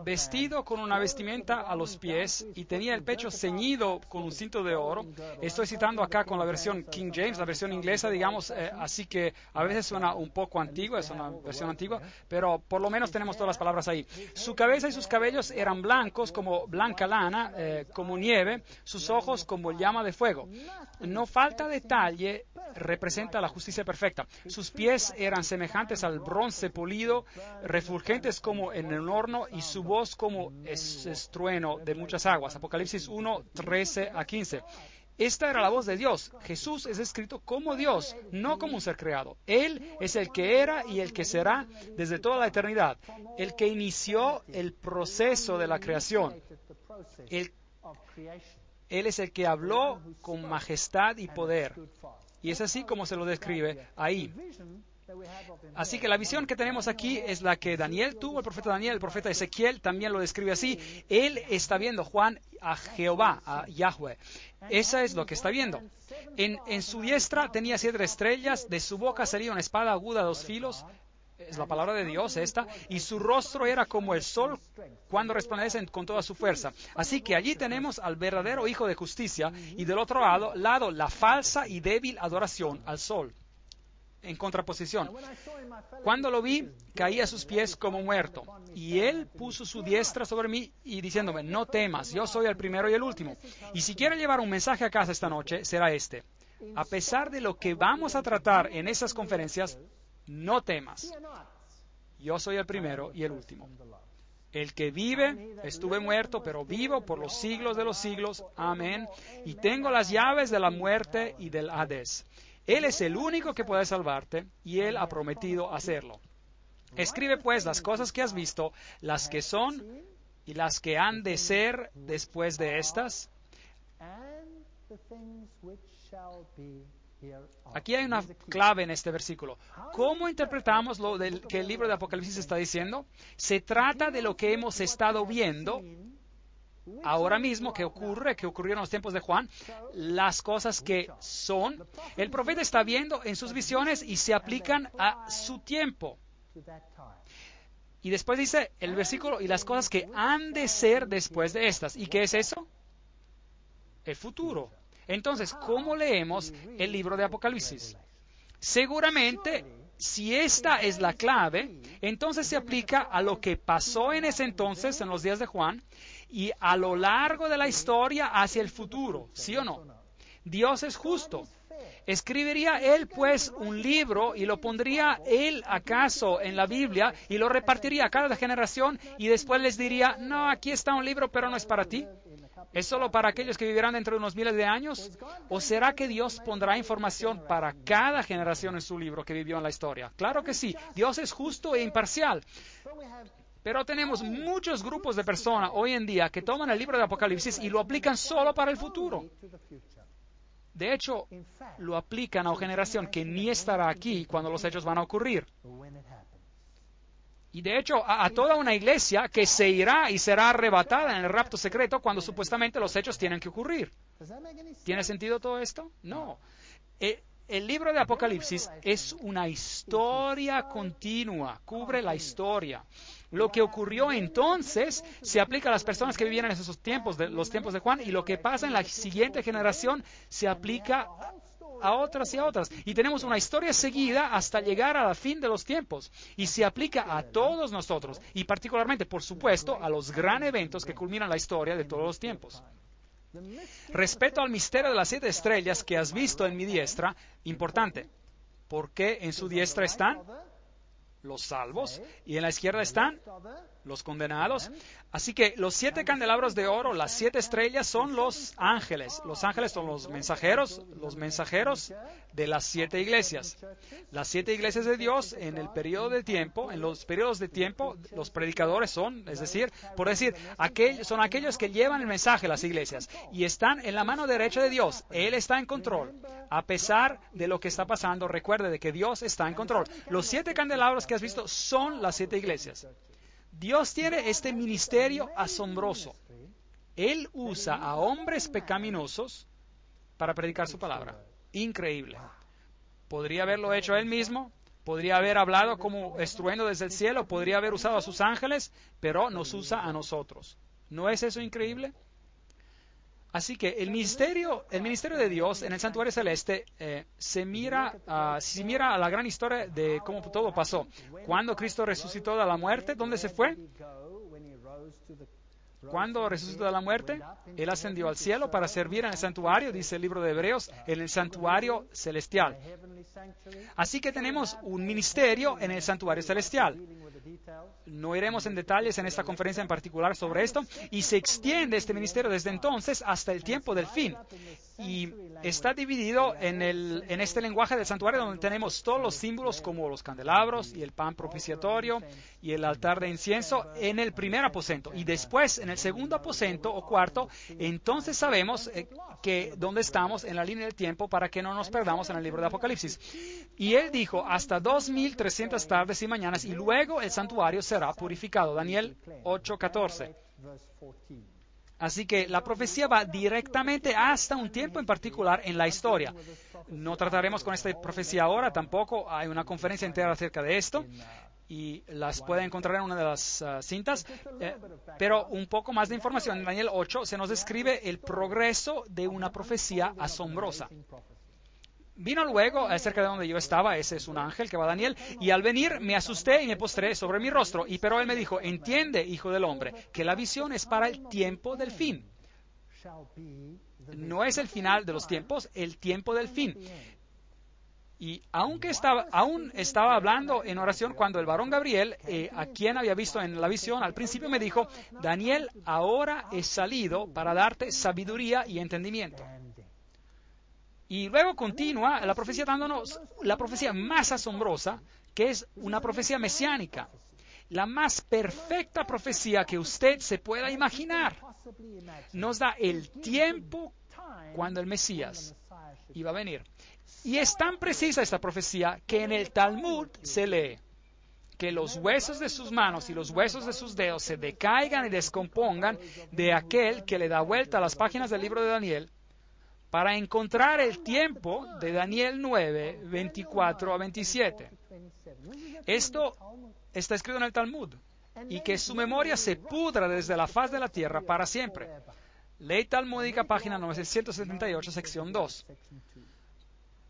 Speaker 1: vestido con una vestimenta a los pies y tenía el pecho ceñido con un cinto de oro. Estoy citando acá con la versión King James, la versión inglesa, digamos, así que a veces suena un poco antigua, es una versión antigua, pero por lo menos tenemos todas las palabras ahí. Su cabeza y sus cabellos eran blancos como blanca lana, como nieve, sus ojos como llama de fuego. No falta detalle representa la justicia perfecta. Sus pies eran semejantes al bronce polido, refulgentes como en un horno, y su voz como estruendo de muchas aguas. Apocalipsis 1, 13 a 15. Esta era la voz de Dios. Jesús es escrito como Dios, no como un ser creado. Él es el que era y el que será desde toda la eternidad, el que inició el proceso de la creación. Él es el que habló con majestad y poder. Y es así como se lo describe ahí. Así que la visión que tenemos aquí es la que Daniel tuvo, el profeta Daniel, el profeta Ezequiel también lo describe así. Él está viendo, Juan, a Jehová, a Yahweh. Esa es lo que está viendo. En su diestra tenía 7 estrellas, de su boca salía una espada aguda de 2 filos. Es la palabra de Dios esta, y su rostro era como el sol cuando resplandece con toda su fuerza. Así que allí tenemos al verdadero Hijo de Justicia, y del otro lado la falsa y débil adoración al sol, en contraposición. Cuando lo vi, caí a sus pies como muerto, y él puso su diestra sobre mí y diciéndome, no temas, yo soy el primero y el último. Y si quiere llevar un mensaje a casa esta noche, será este. A pesar de lo que vamos a tratar en esas conferencias, no temas. Yo soy el primero y el último. El que vive, estuve muerto, pero vivo por los siglos de los siglos. Amén. Y tengo las llaves de la muerte y del Hades. Él es el único que puede salvarte y Él ha prometido hacerlo. Escribe pues las cosas que has visto, las que son y las que han de ser después de estas. Aquí hay una clave en este versículo. ¿Cómo interpretamos lo que el libro de Apocalipsis está diciendo? Se trata de lo que hemos estado viendo ahora mismo, que ocurrió en los tiempos de Juan, las cosas que son. El profeta está viendo en sus visiones y se aplican a su tiempo. Y después dice el versículo, y las cosas que han de ser después de estas. ¿Y qué es eso? El futuro. Entonces, ¿cómo leemos el libro de Apocalipsis? Seguramente, si esta es la clave, entonces se aplica a lo que pasó en ese entonces, en los días de Juan, y a lo largo de la historia hacia el futuro, ¿sí o no? Dios es justo. ¿Escribiría Él, pues, un libro y lo pondría Él, acaso, en la Biblia y lo repartiría a cada generación y después les diría, no, aquí está un libro, pero no es para ti? ¿Es solo para aquellos que vivirán dentro de unos miles de años? ¿O será que Dios pondrá información para cada generación en su libro que vivió en la historia? Claro que sí. Dios es justo e imparcial. Pero tenemos muchos grupos de personas hoy en día que toman el libro de Apocalipsis y lo aplican solo para el futuro. De hecho, lo aplican a una generación que ni estará aquí cuando los hechos van a ocurrir. Y de hecho, a toda una iglesia que se irá y será arrebatada en el rapto secreto cuando supuestamente los hechos tienen que ocurrir. ¿Tiene sentido todo esto? No. El libro de Apocalipsis es una historia continua, cubre la historia. Lo que ocurrió entonces se aplica a las personas que vivían en esos tiempos, los tiempos de Juan, y lo que pasa en la siguiente generación se aplica a otras y a otras. Y tenemos una historia seguida hasta llegar al fin de los tiempos. Y se aplica a todos nosotros, y particularmente, por supuesto, a los gran eventos que culminan la historia de todos los tiempos. Respecto al misterio de las 7 estrellas que has visto en mi diestra, importante, porque en su diestra están los salvos y en la izquierda están los condenados. Así que los 7 candelabros de oro, las 7 estrellas son los ángeles. Los ángeles son los mensajeros de las 7 iglesias. Las 7 iglesias de Dios en el periodo de tiempo, en los periodos de tiempo, los predicadores son, es decir, por decir, son aquellos que llevan el mensaje a las iglesias y están en la mano derecha de Dios. Él está en control. A pesar de lo que está pasando, recuerde de que Dios está en control. Los 7 candelabros que has visto son las 7 iglesias. Dios tiene este ministerio asombroso. Él usa a hombres pecaminosos para predicar su palabra. Increíble. Podría haberlo hecho él mismo, podría haber hablado como estruendo desde el cielo, podría haber usado a sus ángeles, pero nos usa a nosotros. ¿No es eso increíble? Así que el ministerio de Dios en el santuario celeste se mira a la gran historia de cómo todo pasó. Cuando Cristo resucitó de la muerte, ¿dónde se fue? Cuando resucitó de la muerte, Él ascendió al cielo para servir en el santuario, dice el libro de Hebreos, en el santuario celestial. Así que tenemos un ministerio en el santuario celestial. No iremos en detalles en esta conferencia en particular sobre esto, y se extiende este ministerio desde entonces hasta el tiempo del fin. Y está dividido en este lenguaje del santuario donde tenemos todos los símbolos como los candelabros y el pan propiciatorio y el altar de incienso en el primer aposento. Y después en el segundo aposento o cuarto, entonces sabemos que dónde estamos en la línea del tiempo para que no nos perdamos en el libro de Apocalipsis. Y Él dijo hasta 2300 tardes y mañanas y luego el santuario será purificado. Daniel 8:14. Así que la profecía va directamente hasta un tiempo en particular en la historia. No trataremos con esta profecía ahora, tampoco hay una conferencia entera acerca de esto y las puede encontrar en una de las cintas, pero un poco más de información. En Daniel 8 se nos describe el progreso de una profecía asombrosa. Vino luego acerca de donde yo estaba, ese es un ángel que va a Daniel, y al venir me asusté y me postré sobre mi rostro, pero él me dijo, entiende, hijo del hombre, que la visión es para el tiempo del fin. No es el final de los tiempos, el tiempo del fin. Y aún estaba hablando en oración cuando el varón Gabriel, a quien había visto en la visión, al principio me dijo, Daniel, ahora he salido para darte sabiduría y entendimiento. Y luego continúa la profecía dándonos la profecía más asombrosa, que es una profecía mesiánica. La más perfecta profecía que usted se pueda imaginar. Nos da el tiempo cuando el Mesías iba a venir. Y es tan precisa esta profecía que en el Talmud se lee. que los huesos de sus manos y los huesos de sus dedos se decaigan y descompongan de aquel que le da vuelta a las páginas del libro de Daniel para encontrar el tiempo de Daniel 9, 24 a 27. Esto está escrito en el Talmud, y que su memoria se pudra desde la faz de la tierra para siempre. Ley Talmúdica, página 978, sección 2.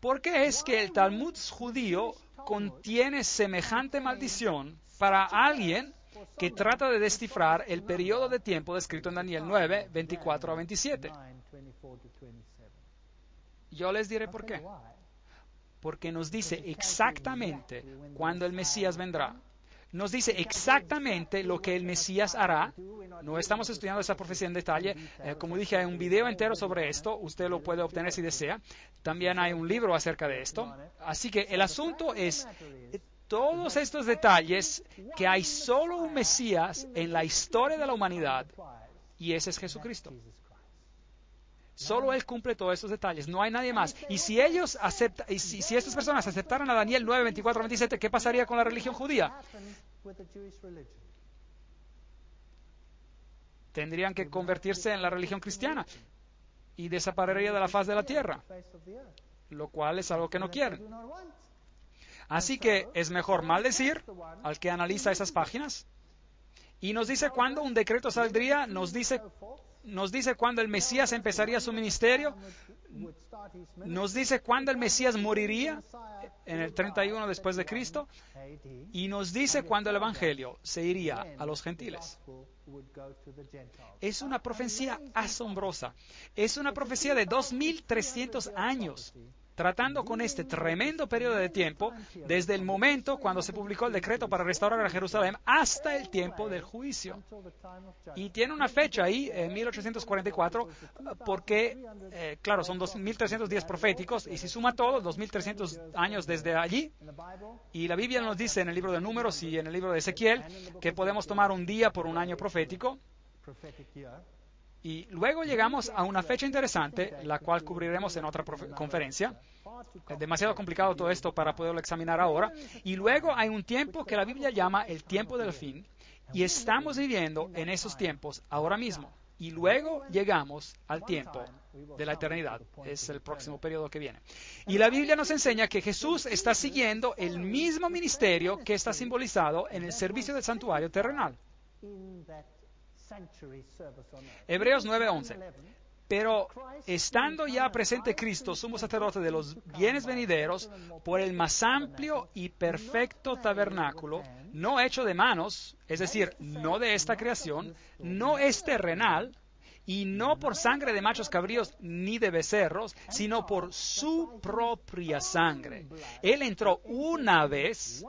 Speaker 1: ¿Por qué es que el Talmud judío contiene semejante maldición para alguien que trata de descifrar el periodo de tiempo descrito en Daniel 9, 24 a 27? Yo les diré por qué. Porque nos dice exactamente cuándo el Mesías vendrá. Nos dice exactamente lo que el Mesías hará. No estamos estudiando esa profecía en detalle. Como dije, hay un video entero sobre esto. Usted lo puede obtener si desea. También hay un libro acerca de esto. Así que el asunto es todos estos detalles, que hay solo un Mesías en la historia de la humanidad, y ese es Jesucristo. Solo Él cumple todos esos detalles, no hay nadie más. Y si ellos aceptan, si estas personas aceptaran a Daniel 9, 24, 27, ¿qué pasaría con la religión judía? Tendrían que convertirse en la religión cristiana y desaparecería de la faz de la tierra, lo cual es algo que no quieren. Así que es mejor maldecir al que analiza esas páginas, y nos dice cuándo un decreto saldría, nos dice cuándo el Mesías empezaría su ministerio, nos dice cuándo el Mesías moriría en el 31 después de Cristo, y nos dice cuándo el Evangelio se iría a los gentiles. Es una profecía asombrosa. Es una profecía de 2300 años, tratando con este tremendo periodo de tiempo, desde el momento cuando se publicó el decreto para restaurar a Jerusalén hasta el tiempo del juicio. Y tiene una fecha ahí, en 1844, porque, claro, son 2310 proféticos, y si suma todo, 2300 años desde allí. Y la Biblia nos dice en el libro de Números y en el libro de Ezequiel que podemos tomar un día por un año profético. Y luego llegamos a una fecha interesante, la cual cubriremos en otra conferencia. Es demasiado complicado todo esto para poderlo examinar ahora. Y luego hay un tiempo que la Biblia llama el tiempo del fin, y estamos viviendo en esos tiempos ahora mismo. Y luego llegamos al tiempo de la eternidad. Es el próximo periodo que viene. Y la Biblia nos enseña que Jesús está siguiendo el mismo ministerio que está simbolizado en el servicio del santuario terrenal. Hebreos 9:11. Pero estando ya presente Cristo, sumo sacerdote de los bienes venideros, por el más amplio y perfecto tabernáculo, no hecho de manos, es decir, no de esta creación, no es terrenal, y no por sangre de machos cabríos ni de becerros, sino por su propia sangre. Él entró una vez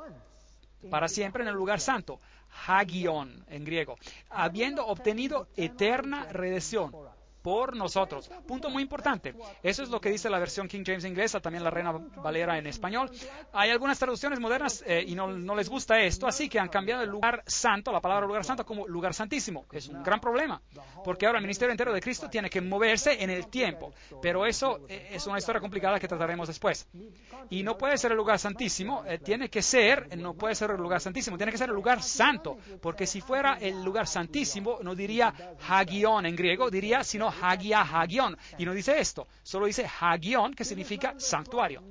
Speaker 1: para siempre en el lugar santo, hagion en griego, habiendo obtenido eterna redención por nosotros. Punto muy importante. Eso es lo que dice la versión King James inglesa, también la Reina Valera en español. Hay algunas traducciones modernas y no les gusta esto, así que han cambiado el lugar santo, la palabra lugar santo, como lugar santísimo. Es un gran problema, porque ahora el ministerio entero de Cristo tiene que moverse en el tiempo. Pero eso es una historia complicada que trataremos después. Y no puede ser el lugar santísimo, no puede ser el lugar santísimo, tiene que ser el lugar santo, porque si fuera el lugar santísimo, no diría hagion en griego, diría sino Hagia Hagion, y no dice esto, solo dice Hagion, que significa santuario.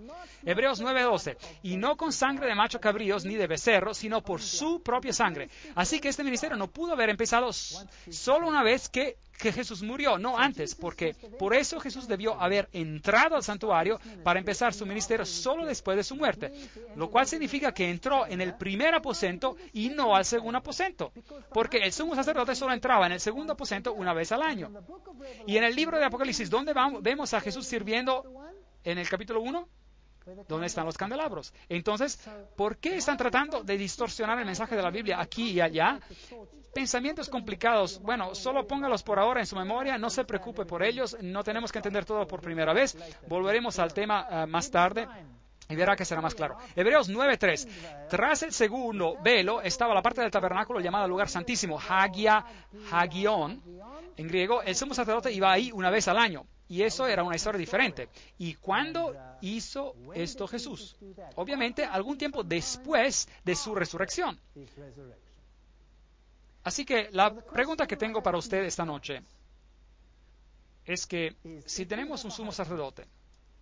Speaker 1: Hebreos 9:12, y no con sangre de macho cabríos ni de becerros, sino por su propia sangre. Así que este ministerio no pudo haber empezado solo una vez que Jesús murió, no antes, porque por eso Jesús debió haber entrado al santuario para empezar su ministerio solo después de su muerte, lo cual significa que entró en el primer aposento y no al segundo aposento, porque el sumo sacerdote solo entraba en el segundo aposento una vez al año. Y en el libro de Apocalipsis, ¿dónde vemos a Jesús sirviendo en el capítulo 1? ¿Dónde están los candelabros? Entonces, ¿por qué están tratando de distorsionar el mensaje de la Biblia aquí y allá? Pensamientos complicados. Bueno, solo póngalos por ahora en su memoria, no se preocupe por ellos, no tenemos que entender todo por primera vez. Volveremos al tema más tarde y verá que será más claro. Hebreos 9:3. Tras el segundo velo estaba la parte del tabernáculo llamada lugar santísimo, Hagia Hagion. En griego, el sumo sacerdote iba ahí una vez al año. Y eso era una historia diferente. ¿Y cuándo hizo esto Jesús? Obviamente, algún tiempo después de su resurrección. Así que la pregunta que tengo para usted esta noche es que si tenemos un sumo sacerdote,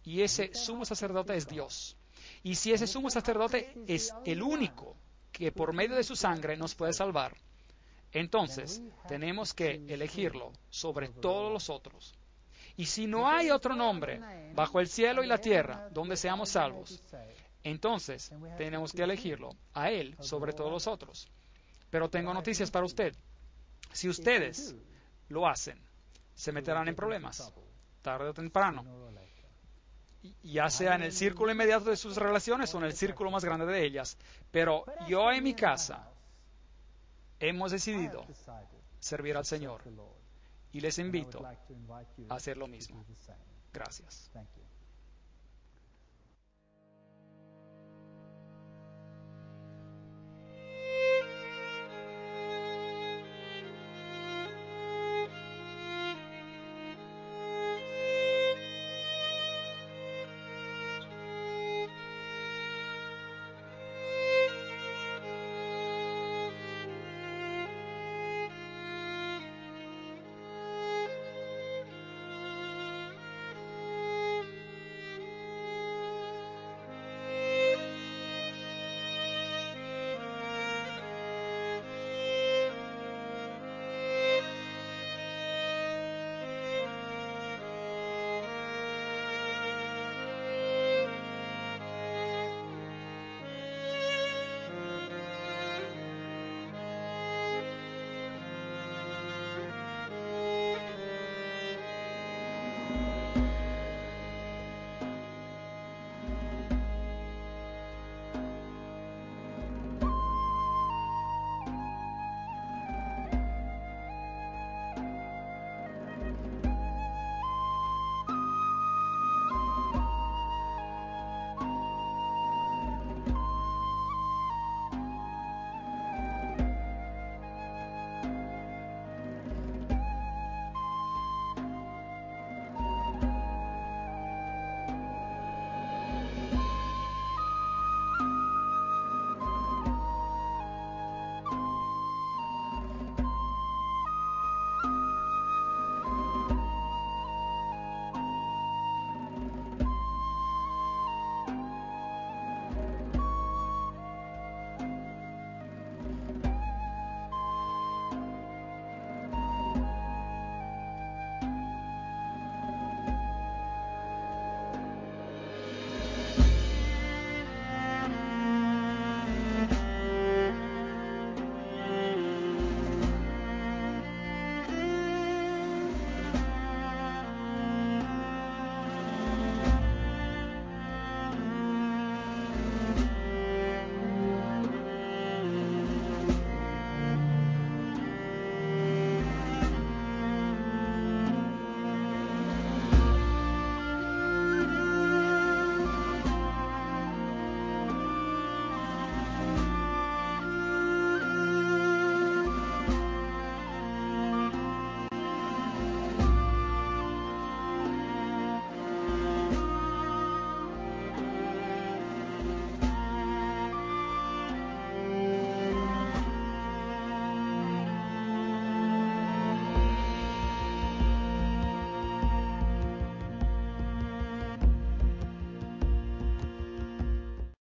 Speaker 1: y ese sumo sacerdote es Dios, y si ese sumo sacerdote es el único que por medio de su sangre nos puede salvar, entonces tenemos que elegirlo sobre todos los otros. Y si no hay otro nombre bajo el cielo y la tierra donde seamos salvos, entonces tenemos que elegirlo a Él sobre todos los otros. Pero tengo noticias para usted. Si ustedes lo hacen, se meterán en problemas, tarde o temprano. Ya sea en el círculo inmediato de sus relaciones o en el círculo más grande de ellas. Pero yo en mi casa hemos decidido servir al Señor. Y les invito a hacer lo mismo. Gracias.